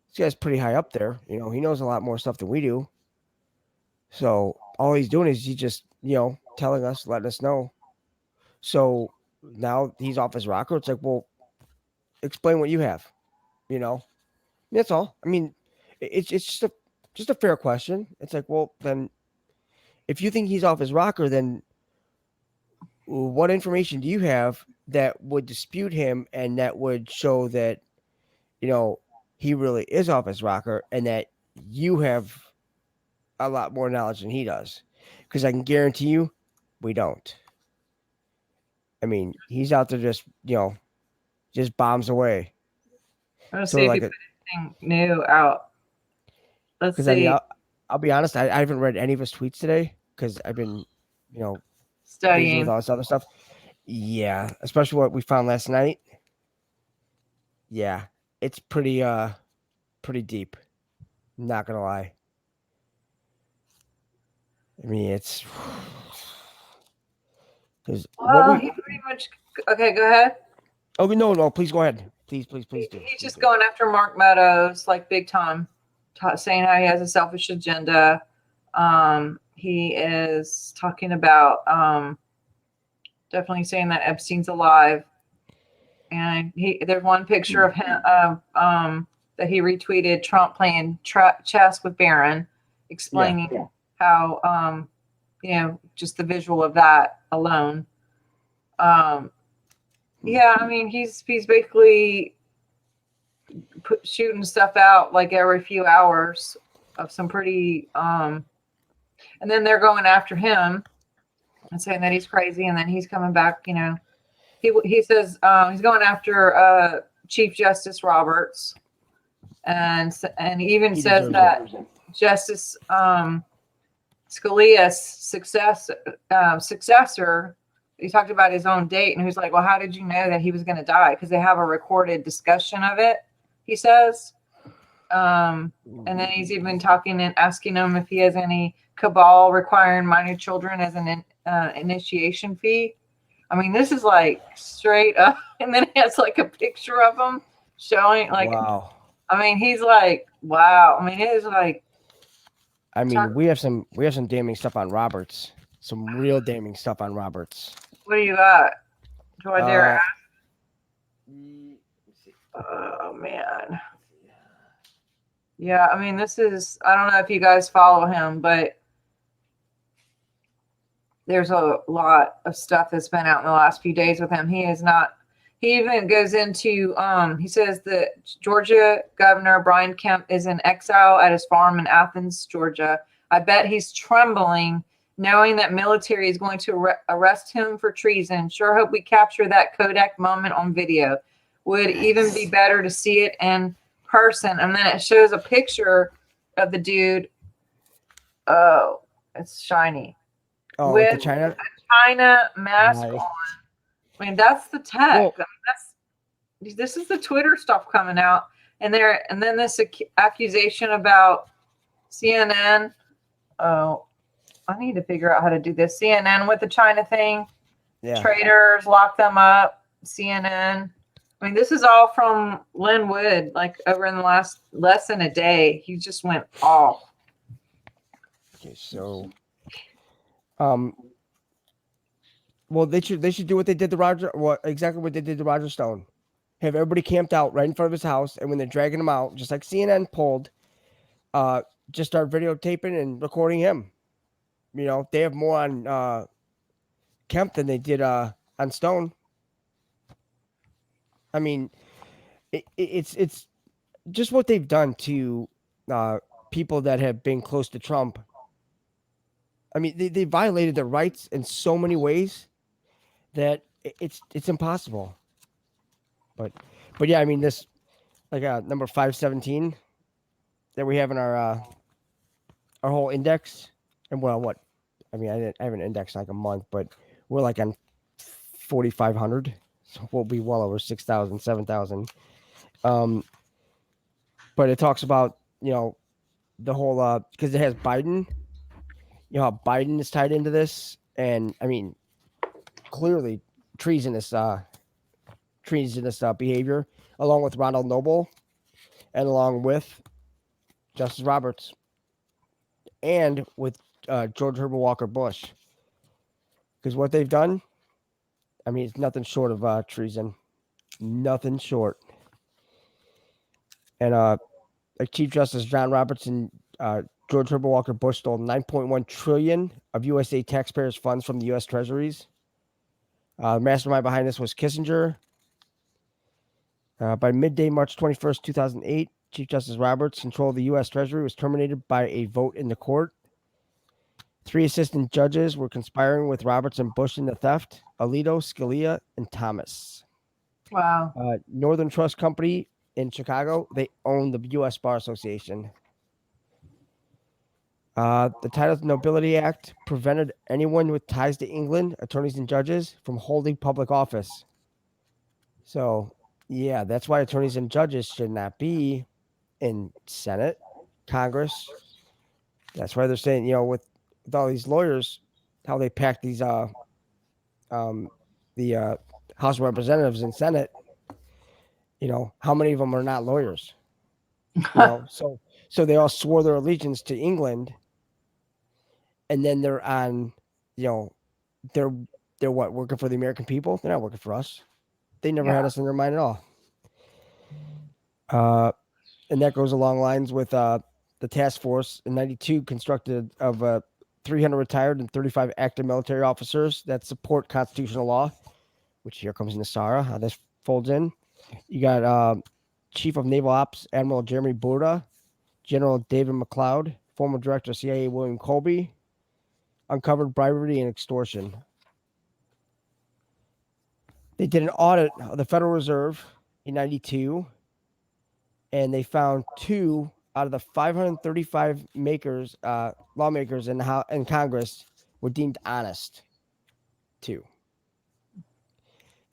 this guy's pretty high up there. You know, he knows a lot more stuff than we do. So all he's doing is he just, telling us, letting us know. So now he's off his rocker. It's like, well, explain what you have. That's all. I mean, it's just a fair question. It's like, well, then if you think he's off his rocker, then what information do you have that would dispute him and that would show that, he really is off his rocker and that you have a lot more knowledge than he does? Because I can guarantee you, we don't. I mean, he's out there just bombs away. Let's So see if like you put anything new out. Let's because see. I'll be honest, I haven't read any of his tweets today because I've been, busy Studying. with all this other stuff. Yeah, especially what we found last night. Yeah, it's pretty deep. Not gonna lie. I mean, it's. Well, he pretty much. Okay, go ahead. Oh no! Please go ahead. Please do. He's just going after Mark Meadows like big time, saying how he has a selfish agenda. He is talking about definitely saying that Epstein's alive, and there's one picture of him that he retweeted, Trump playing chess with Barron, explaining how just the visual of that alone. Yeah, I mean, he's basically shooting stuff out like every few hours of some pretty and then they're going after him and saying that he's crazy, and then he's coming back. He says he's going after Chief Justice Roberts, and he even says that Justice Scalia's successor. He talked about his own date, and he's like, well, how did you know that he was going to die? Because they have a recorded discussion of it, he says. And then he's even talking and asking him if he has any cabal requiring minor children as an initiation fee. I mean, this is like straight up. And then he has like a picture of him showing like, wow. I mean, he's like, wow. I mean, it is like. I mean, we have some damning stuff on Roberts. Some real damning stuff on Roberts. What do you got? Do I dare ask? Oh, man. Yeah, I mean, I don't know if you guys follow him, but there's a lot of stuff that's been out in the last few days with him. He even goes into, he says that Georgia Governor Brian Kemp is in exile at his farm in Athens, Georgia. I bet he's trembling knowing that military is going to arrest him for treason. Sure hope we capture that Kodak moment on video. Would even be better to see it in person. And then it shows a picture of the dude. Oh, it's shiny. Oh, with the China? a China mask on. I mean, that's the tech. Well, this is the Twitter stuff coming out. And then this accusation about CNN. Oh, I need to figure out how to do this. CNN with the China thing. Yeah. Traitors, lock them up. CNN. I mean, this is all from Lynn Wood, like over in the last less than a day. He just went off. Okay, so well, they should do what they did to exactly what they did to Roger Stone. Have everybody camped out right in front of his house, and when they're dragging him out, just like CNN pulled, just start videotaping and recording him. They have more on Kemp than they did on Stone. I mean, it's just what they've done to people that have been close to Trump. I mean, they violated their rights in so many ways that it's impossible. But yeah, I mean, this like number 517 that we have in our whole index, and well, what I mean, I haven't indexed like a month, but we're like on 4,500, so we'll be well over 6,000, 7,000. But it talks about the whole because it has Biden, how Biden is tied into this, and I mean clearly treasonous behavior, along with Ronald Noble, and along with Justice Roberts, and with George Herbert Walker Bush, because what they've done, I mean, it's nothing short of treason, nothing short. And like Chief Justice John Roberts and George Herbert Walker Bush stole $9.1 trillion of USA taxpayers' funds from the U.S. Treasuries. The mastermind behind this was Kissinger. By midday, March 21st, 2008, Chief Justice Roberts' control of the U.S. Treasury was terminated by a vote in the court. 3 assistant judges were conspiring with Roberts and Bush in the theft: Alito, Scalia, and Thomas. Wow. Northern Trust Company in Chicago, they own the U.S. Bar Association. The Titles of Nobility Act prevented anyone with ties to England, attorneys and judges, from holding public office. So, yeah, that's why attorneys and judges should not be in Senate, Congress. That's why they're saying, with all these lawyers, how they pack these the House of Representatives and Senate. How many of them are not lawyers? So they all swore their allegiance to England, and then they're on, they're what, working for the American people? They're not working for us. They never had us in their mind at all. And that goes along lines with the task force in '92 constructed of 300 retired and 35 active military officers that support constitutional law, which here comes Nasara, how this folds in. You got Chief of Naval Ops Admiral Jeremy Burda, General David McLeod, former Director of CIA William Colby, uncovered bribery and extortion. They did an audit of the Federal Reserve in '92, and they found 2 out of the 535 lawmakers in Congress were deemed honest. 2.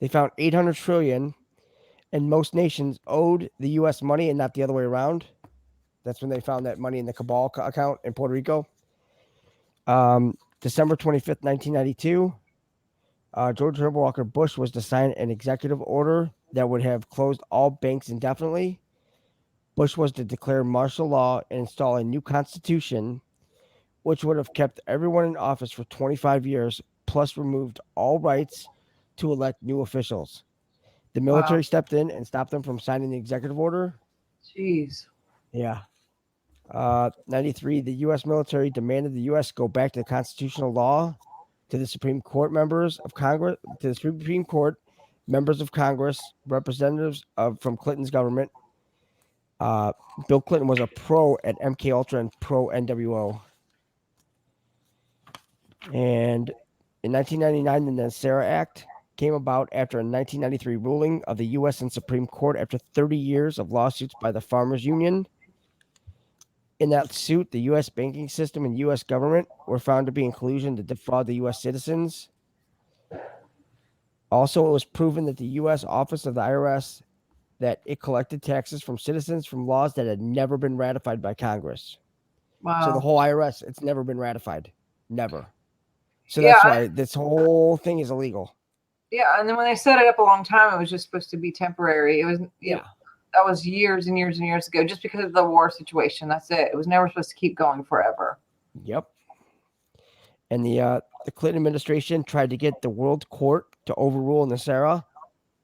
They found $800 trillion, and most nations owed the U.S. money and not the other way around. That's when they found that money in the Cabal account in Puerto Rico. December 25th, 1992, George Herbert Walker Bush was to sign an executive order that would have closed all banks indefinitely. Bush was to declare martial law and install a new constitution, which would have kept everyone in office for 25 years, plus removed all rights to elect new officials. The military stepped in and stopped them from signing the executive order. Jeez. Yeah. 93, the U.S. military demanded the U.S. go back to the constitutional law, to the Supreme Court members of Congress, representatives from Clinton's government. Bill Clinton was a pro at MK Ultra and pro NWO. And in 1999, the NESARA Act came about after a 1993 ruling of the U.S. and Supreme Court after 30 years of lawsuits by the Farmers Union. In that suit, the U.S. banking system and U.S. government were found to be in collusion to defraud the U.S. citizens. Also, it was proven that the U.S. Office of the IRS that it collected taxes from citizens from laws that had never been ratified by Congress. Wow. So the whole IRS, it's never been ratified. Never. So that's why this whole thing is illegal. Yeah, and then when they set it up a long time, it was just supposed to be temporary. It was that was years and years and years ago, just because of the war situation. That's it. It was never supposed to keep going forever. Yep. And the Clinton administration tried to get the World Court to overrule NESARA,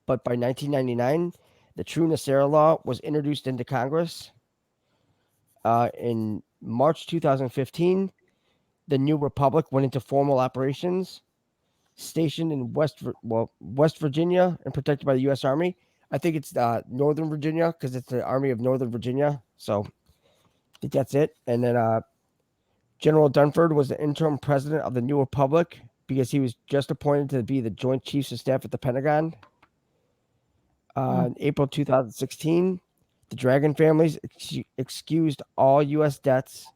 but by 1999, the true NESARA law was introduced into Congress. In March 2015, the new republic went into formal operations, stationed in West Virginia and protected by the U.S. Army. I think it's Northern Virginia because it's the Army of Northern Virginia. So I think that's it. And then General Dunford was the interim president of the New Republic because he was just appointed to be the Joint Chiefs of Staff at the Pentagon. In April 2016, the Dragon families excused all U.S. debts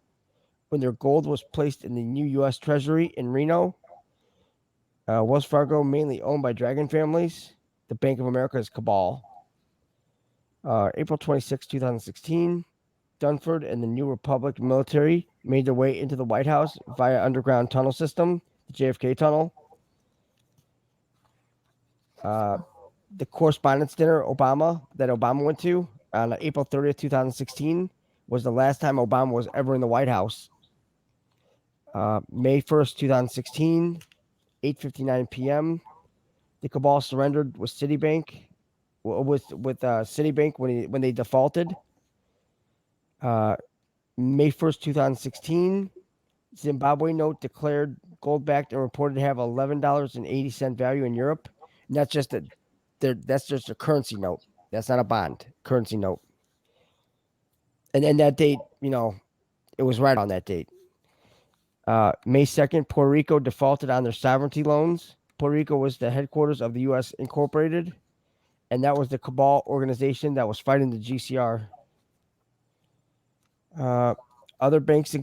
when their gold was placed in the new U.S. Treasury in Reno. Wells Fargo, mainly owned by Dragon families. The Bank of America is Cabal. April 26, 2016, Dunford and the New Republic military made their way into the White House via underground tunnel system, the JFK tunnel. The correspondence dinner that Obama went to on April 30th, 2016 was the last time Obama was ever in the White House. May 1st, 2016, 8:59 p.m. The Cabal surrendered with Citibank when they defaulted. May 1st, 2016, Zimbabwe note declared gold-backed and reported to have $11.80 value in Europe. And that's just a currency note. That's not a bond. Currency note. And then that date, it was right on that date. May 2nd, Puerto Rico defaulted on their sovereignty loans. Puerto Rico was the headquarters of the U.S. Incorporated, and that was the Cabal organization that was fighting the GCR. Other banks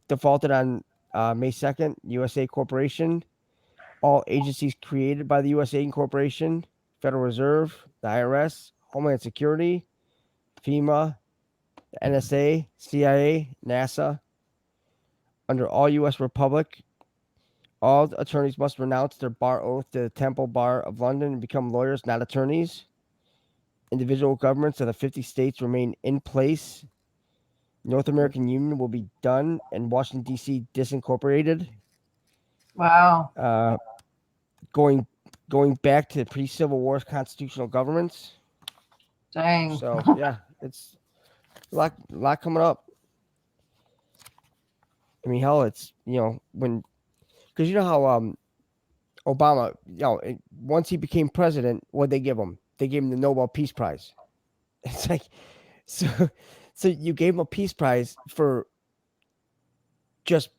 defaulted on May 2nd, USA Corporation, all agencies created by the USA Incorporation, Federal Reserve, the IRS, Homeland Security, FEMA, the NSA, CIA, NASA. Under all U.S. Republic, all attorneys must renounce their bar oath to the Temple Bar of London and become lawyers, not attorneys. Individual governments of the 50 states remain in place. North American Union will be done and Washington, D.C. disincorporated. Wow. Going back to pre-Civil War constitutional governments. Dang. So, yeah, it's a lot coming up. I mean, hell, it's, because you know how Obama, once he became president, what'd they give him? They gave him the Nobel Peace Prize. It's like, so you gave him a peace prize for just,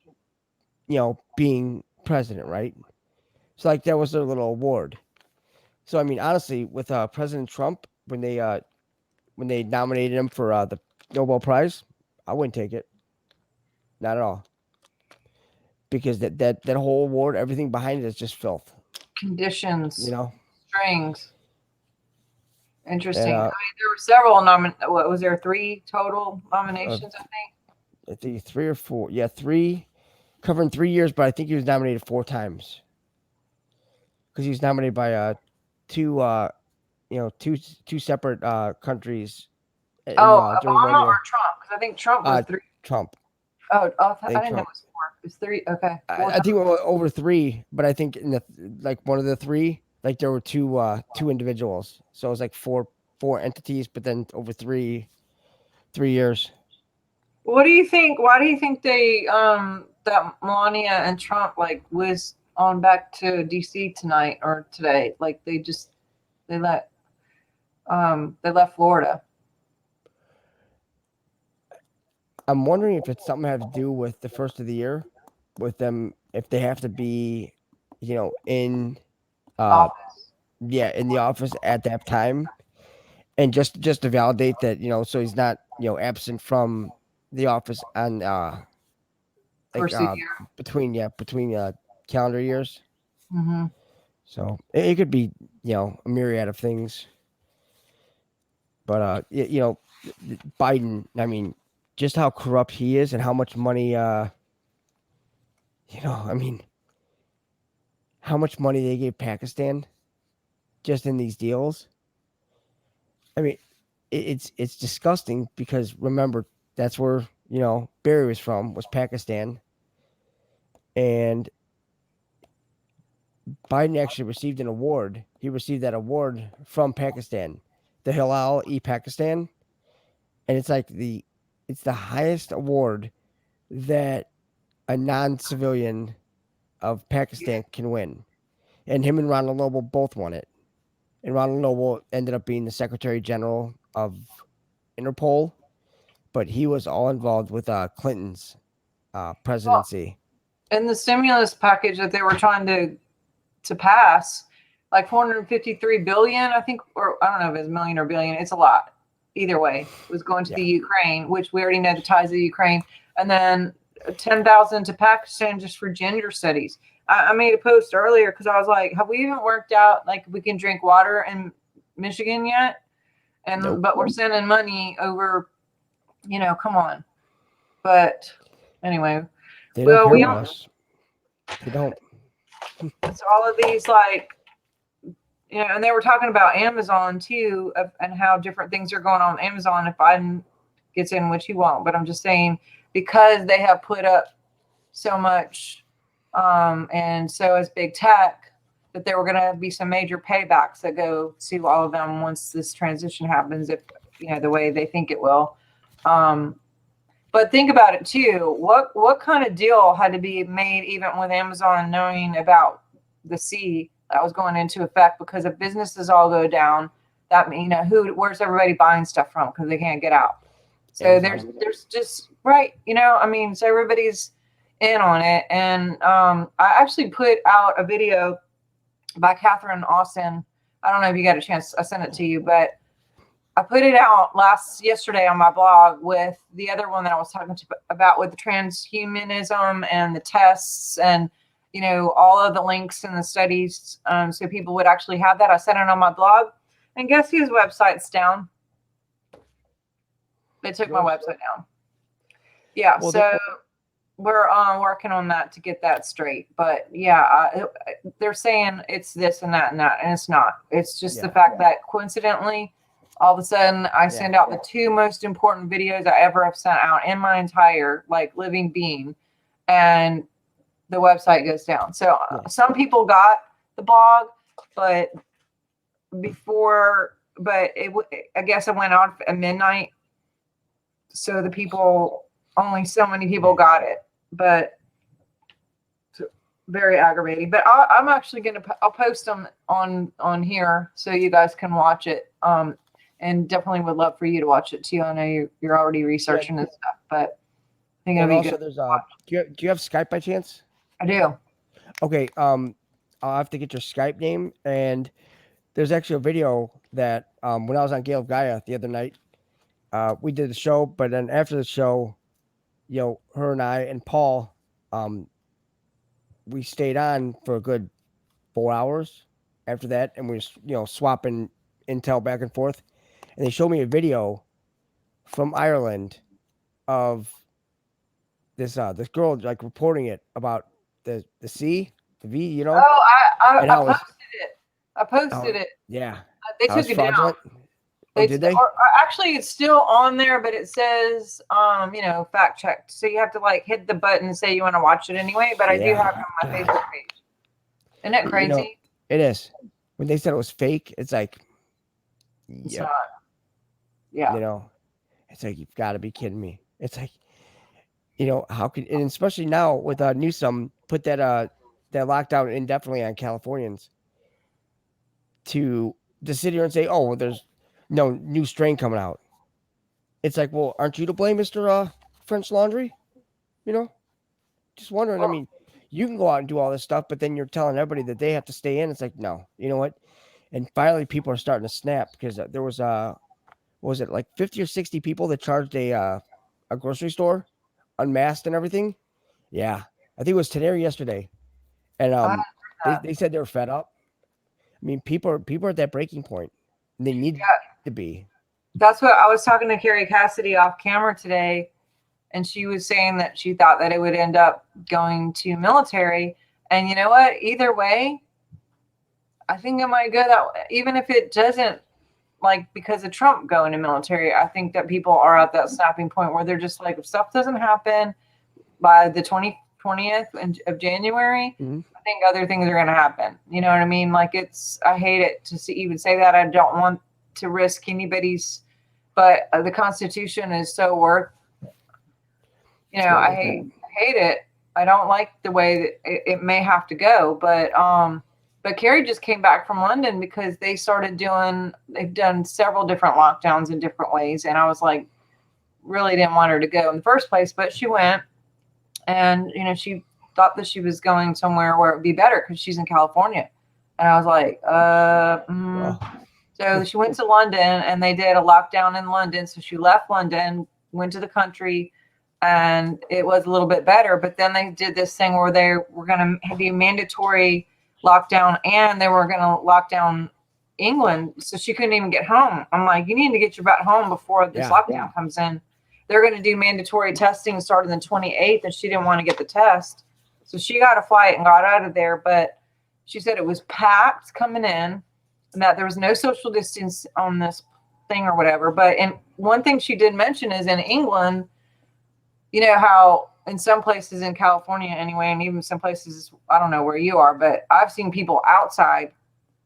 being president, right? So like that was their little award. So I mean, honestly, with President Trump, when they nominated him for the Nobel Prize, I wouldn't take it. Not at all. Because that whole award, everything behind it is just filth. Conditions. Strings. Interesting. And, I mean, there were several what was there 3 total nominations, I think? I think 3 or 4. Yeah, 3, covering 3 years, but I think he was nominated 4 times. Because he was nominated by two separate countries. Obama or Trump? Because I think Trump was 3. Trump. Oh, I didn't know it was 4. It's 3. Okay. I think it was over 3, but I think in one of the 3, like there were two individuals, so it was like four entities, but then over 3 years. What do you think? Why do you think they that Melania and Trump whizzed on back to DC tonight or today? Like they left Florida. I'm wondering if it's something that have to do with the first of the year, with them, if they have to be, in Office. Yeah, in the office at that time, and just to validate that, so he's not, absent from the office on between calendar years. Mm-hmm. So it could be, a myriad of things. But Biden, I mean, just how corrupt he is and how much money, I mean, how much money they gave Pakistan just in these deals. I mean, it's disgusting because remember, that's where, Barry was Pakistan. And Biden actually received an award. He received that award from Pakistan, the Hilal-e-Pakistan. And it's like it's the highest award that a non-civilian of Pakistan can win. And him and Ronald Noble both won it. And Ronald Noble ended up being the Secretary General of Interpol, but he was all involved with Clinton's presidency. And the stimulus package that they were trying to pass, like 453 billion, I think, or I don't know if it's million or billion. It's a lot. Either way, it was going to the Ukraine, which we already know the ties of the Ukraine, and then 10,000 to Pakistan just for gender studies. I made a post earlier because I was like, have we even worked out like we can drink water in Michigan yet? And Nope. But we're sending money over, come on. But anyway, They don't care about us. They don't. So all of these, like, and they were talking about Amazon too, and how different things are going on Amazon. If Biden gets in, which he won't, but I'm just saying, because they have put up so much, and so is big tech, that there were going to be some major paybacks that go to all of them once this transition happens, if the way they think it will. But think about it too. What kind of deal had to be made even with Amazon knowing about the C that was going into effect? Because if businesses all go down, that where's everybody buying stuff from? Because they can't get out. So there's just right, so everybody's in on it. And I actually put out a video by Catherine Austin. I don't know if you got a chance. I sent it to you, but I put it out yesterday on my blog with the other one that I was talking about with the transhumanism and the tests and, all of the links and the studies. So people would actually have that. I sent it on my blog, and guess whose website's down? They took my website down. Yeah. Well, so we're working on that to get that straight. But yeah, they're saying it's this and that, and it's not. It's just the fact that coincidentally, all of a sudden, I send out the two most important videos I ever have sent out in my entire living being, and the website goes down. So some people got the blog, but I guess it went on at midnight. So only so many people got it, but very aggravating. But I'm actually I'll post them on here so you guys can watch it. And definitely would love for you to watch it too. I know you're already researching this stuff, but I think it'll be good. Do you have Skype by chance? I do. Okay. I'll have to get your Skype name. And there's actually a video that when I was on Gale of Gaia the other night, we did the show, but then after the show, her and I and Paul, we stayed on for a good 4 hours after that, and we were swapping intel back and forth. And they showed me a video from Ireland of this girl reporting it about the C, the V, Oh, I posted it. I posted it. Yeah. They took it down. Did they? Actually, it's still on there, but it says, fact checked. So you have to hit the button and say you want to watch it anyway. But I do have it on my Facebook page. Isn't that crazy? It is. When they said it was fake, it's like, it's not. Yeah. It's like, you've got to be kidding me. It's like, how could, and especially now with Newsom put that lockdown indefinitely on Californians to sit here and say, oh, well, there's no new strain coming out. It's like, well, aren't you to blame, Mr. French Laundry? Just wondering. I mean, you can go out and do all this stuff, but then you're telling everybody that they have to stay in. It's like, no, you know what? And finally, people are starting to snap because there was what was it, 50 or 60 people that charged a grocery store unmasked and everything? Yeah, I think it was today or yesterday, and they said they were fed up. I mean, people are at that breaking point, and they need to be. That's what I was talking to Carrie Cassidy off camera today, and she was saying that she thought that it would end up going to military. And you know what? Either way, I think it might go that way. Even if it doesn't, because of Trump going to military, I think that people are at that snapping point where they're just like, if stuff doesn't happen by the 20th of January, I think other things are going to happen. You know what I mean? I hate it to even say that. I don't want to risk anybody's, but the Constitution is so worth, I hate it. I don't like the way that it may have to go, but Carrie just came back from London because they've done several different lockdowns in different ways. And I was really didn't want her to go in the first place, but she went. and she thought that she was going somewhere where it would be better because she's in California. And I was like, So she went to London, and they did a lockdown in London. So she left London, went to the country, and it was a little bit better. But then they did this thing where they were going to be mandatory lockdown, and they were going to lock down England. So she couldn't even get home. I'm like, you need to get your butt home before this lockdown comes in. They're going to do mandatory testing starting the 28th, and she didn't want to get the test. So she got a flight and got out of there. But she said it was packed coming in, and that there was no social distance on this thing or whatever. But one thing she did mention is in England, how in some places in California anyway, and even some places, I don't know where you are, but I've seen people outside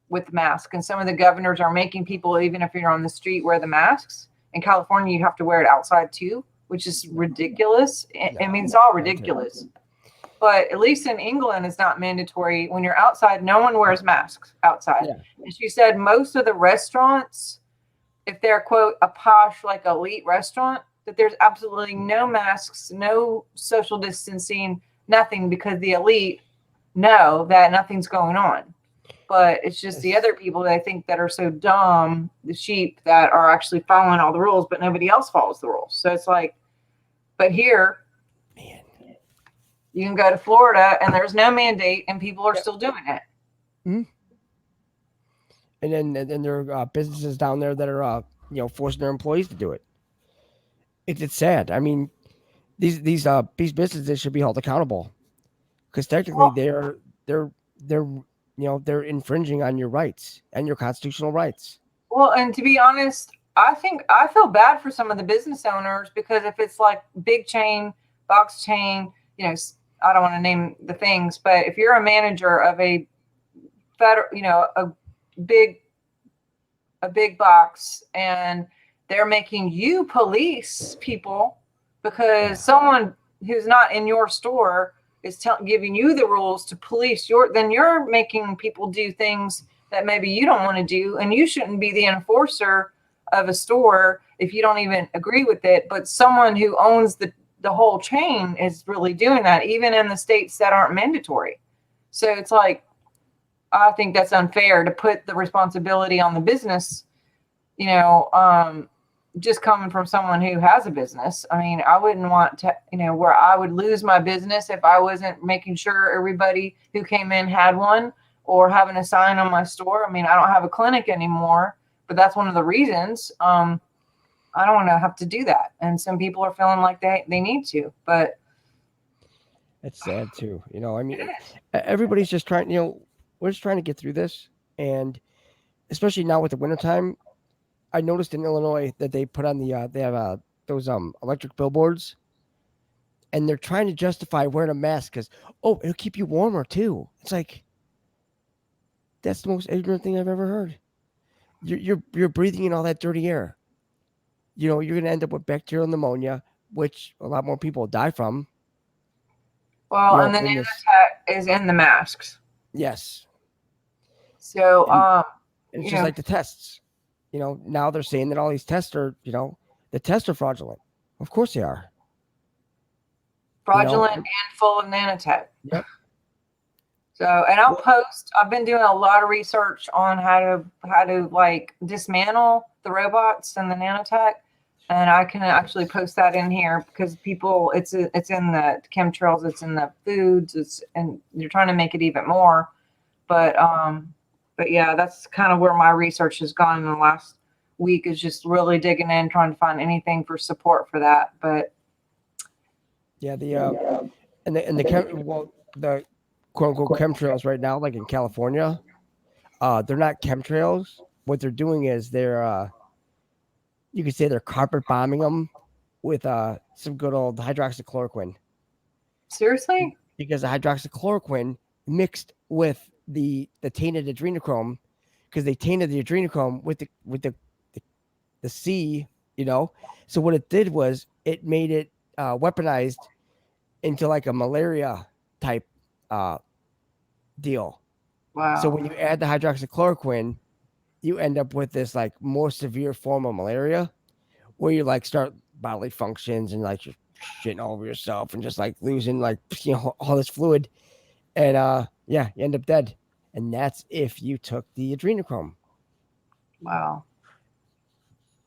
with masks, and some of the governors are making people, even if you're on the street, wear the masks. In California, you have to wear it outside too, which is ridiculous. I mean, it's all ridiculous. But at least in England, it's not mandatory. When you're outside, no one wears masks outside. Yeah. And she said most of the restaurants, if they're, quote, a posh, like elite restaurant, that there's absolutely no masks, no social distancing, nothing, because the elite know that nothing's going on. But it's just the other people that I think that are so dumb, the sheep, that are actually following all the rules, but nobody else follows the rules. So it's like, but here, you can go to Florida and there's no mandate and people are still doing it. Mm-hmm. And then there are businesses down there that are, forcing their employees to do it. It's sad. I mean, these businesses should be held accountable because technically they're infringing on your rights and your constitutional rights. Well, and to be honest, I feel bad for some of the business owners, because if it's like big chain, box chain, I don't want to name the things, but if you're a manager of a federal, a big box, and they're making you police people because someone who's not in your store is giving you the rules to police then you're making people do things that maybe you don't want to do, and you shouldn't be the enforcer of a store if you don't even agree with it. But someone who owns the whole chain is really doing that, even in the states that aren't mandatory. So it's like, I think that's unfair to put the responsibility on the business, just coming from someone who has a business. I mean, I wouldn't want to, where I would lose my business if I wasn't making sure everybody who came in had one, or having a sign on my store. I mean, I don't have a clinic anymore, but that's one of the reasons. I don't want to have to do that. And some people are feeling like they need to, but it's sad too. I mean, everybody's just trying, we're just trying to get through this. And especially now with the wintertime, I noticed in Illinois that they put on they have those electric billboards, and they're trying to justify wearing a mask because, it'll keep you warmer too. It's like, that's the most ignorant thing I've ever heard. You're breathing in all that dirty air. You're going to end up with bacterial pneumonia, which a lot more people die from. Well, and the nanotech is in the masks. Yes. So, it's just like the tests. Now they're saying that all these tests are, the tests are fraudulent. Of course they are. Fraudulent and full of nanotech. Yep. So, and I've been doing a lot of research on how to like dismantle the robots and the nanotech. And I can actually post that in here because people, it's in the chemtrails, it's in the foods, and you're trying to make it even more. But yeah, that's kind of where my research has gone in the last week, is just really digging in, trying to find anything for support for that. But yeah, the quote unquote chemtrails right now, like in California, they're not chemtrails. What they're doing is you could say they're carpet bombing them with some good old hydroxychloroquine. Seriously? Because the hydroxychloroquine mixed with the tainted adrenochrome, because they tainted the adrenochrome with the C, So what it did was it made it weaponized into like a malaria type deal. Wow. So when you add the hydroxychloroquine, you end up with this like more severe form of malaria, where you like start bodily functions and like you're shitting all over yourself and just like losing like all this fluid, and yeah, you end up dead. And that's if you took the adrenochrome. Wow.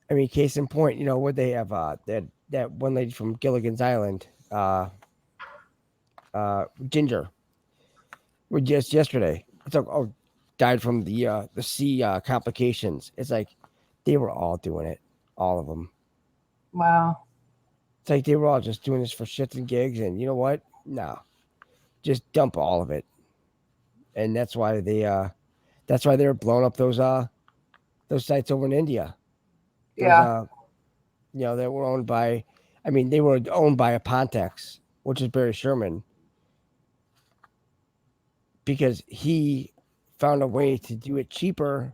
I mean, case in point, what they have that one lady from Gilligan's Island, Ginger, just yesterday. It's like, oh, died from the sea complications. It's like they were all doing it, all of them. Wow. It's like they were all just doing this for shits and gigs, and you know what? No, just dump all of it. And that's why they're blowing up those sites over in India. Yeah. They were owned by, they were owned by a Pontex, which is Barry Sherman, because he found a way to do it cheaper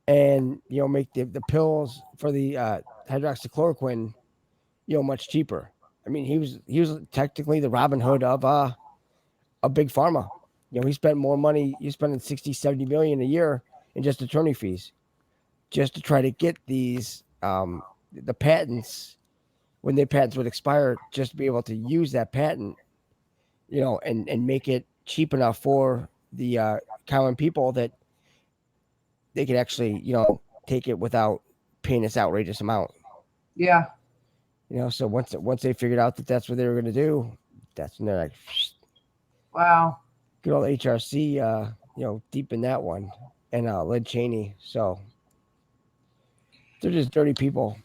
and, make the pills for the hydroxychloroquine, much cheaper. I mean, he was technically the Robin Hood of big pharma. He spent more money. He's spending 60, 70 million a year in just attorney fees, just to try to get these the patents, when their patents would expire, just to be able to use that patent, and make it cheap enough for the common people that they could actually, take it without paying this outrageous amount. Yeah. So once they figured out that that's what they were going to do, that's when they're like, wow, good old HRC, deep in that one, and Led Cheney. So they're just dirty people.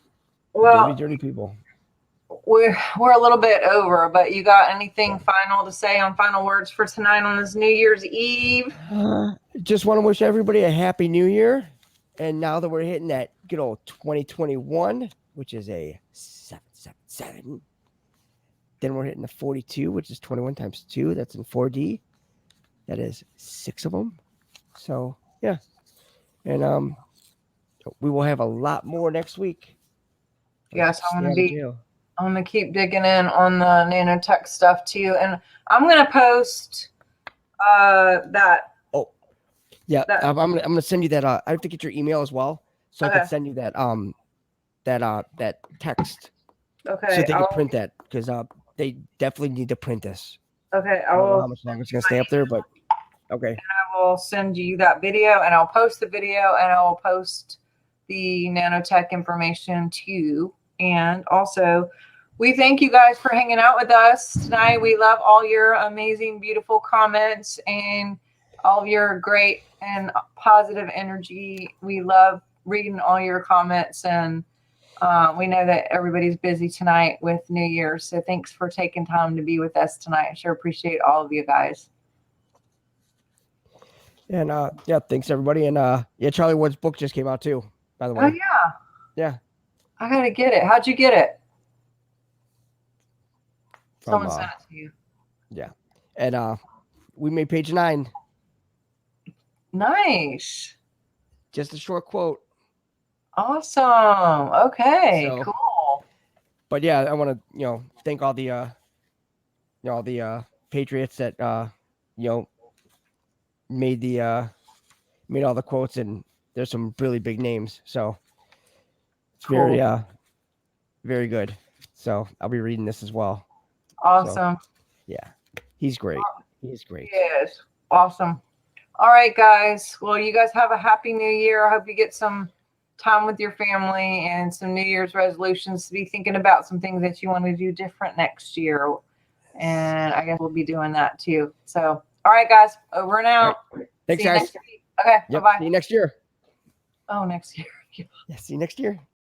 Well, dirty people. We're a little bit over, but you got anything final to say on final words for tonight on this New Year's Eve? Just want to wish everybody a happy New Year. And now that we're hitting that good old 2021, which is a 777, then we're hitting the 42, which is 21 times 2. That's in 4D. That is 6 of them. So, yeah. And we will have a lot more next week. Yes, I'm gonna keep digging in on the nanotech stuff too, and I'm gonna post that. Oh, yeah, I'm gonna send you that. I have to get your email as well, so I can send you that that text. Okay. So they can print that, because they definitely need to print this. Okay, I don't know how much longer it's gonna stay up there, but okay. And I will send you that video, and I'll post the video, and I will post the nanotech information too. And also, we thank you guys for hanging out with us tonight. We love all your amazing, beautiful comments and all of your great and positive energy. We love reading all your comments, and we know that everybody's busy tonight with New Year's. So thanks for taking time to be with us tonight. I sure appreciate all of you guys. And yeah, thanks everybody. And yeah, Charlie Wood's book just came out too, by the way. Oh yeah. Yeah. I gotta get it. How'd you get it? Someone sent it to you. Yeah. And we made page 9. Nice. Just a short quote. Awesome. Okay. So, cool. But yeah, I want to thank all the all the patriots that made all the quotes, and there's some really big names, so it's cool. Very good. So I'll be reading this as well. Awesome. So, yeah, he's great. He's great. He is awesome. All right, guys. Well, you guys have a happy New Year. I hope you get some time with your family and some New Year's resolutions to be thinking about some things that you want to do different next year. And I guess we'll be doing that too. So, all right, guys, over and out. Right. Thanks, guys. Okay, yep. Bye-bye. See you next year. Oh, next year. Yeah, see you next year.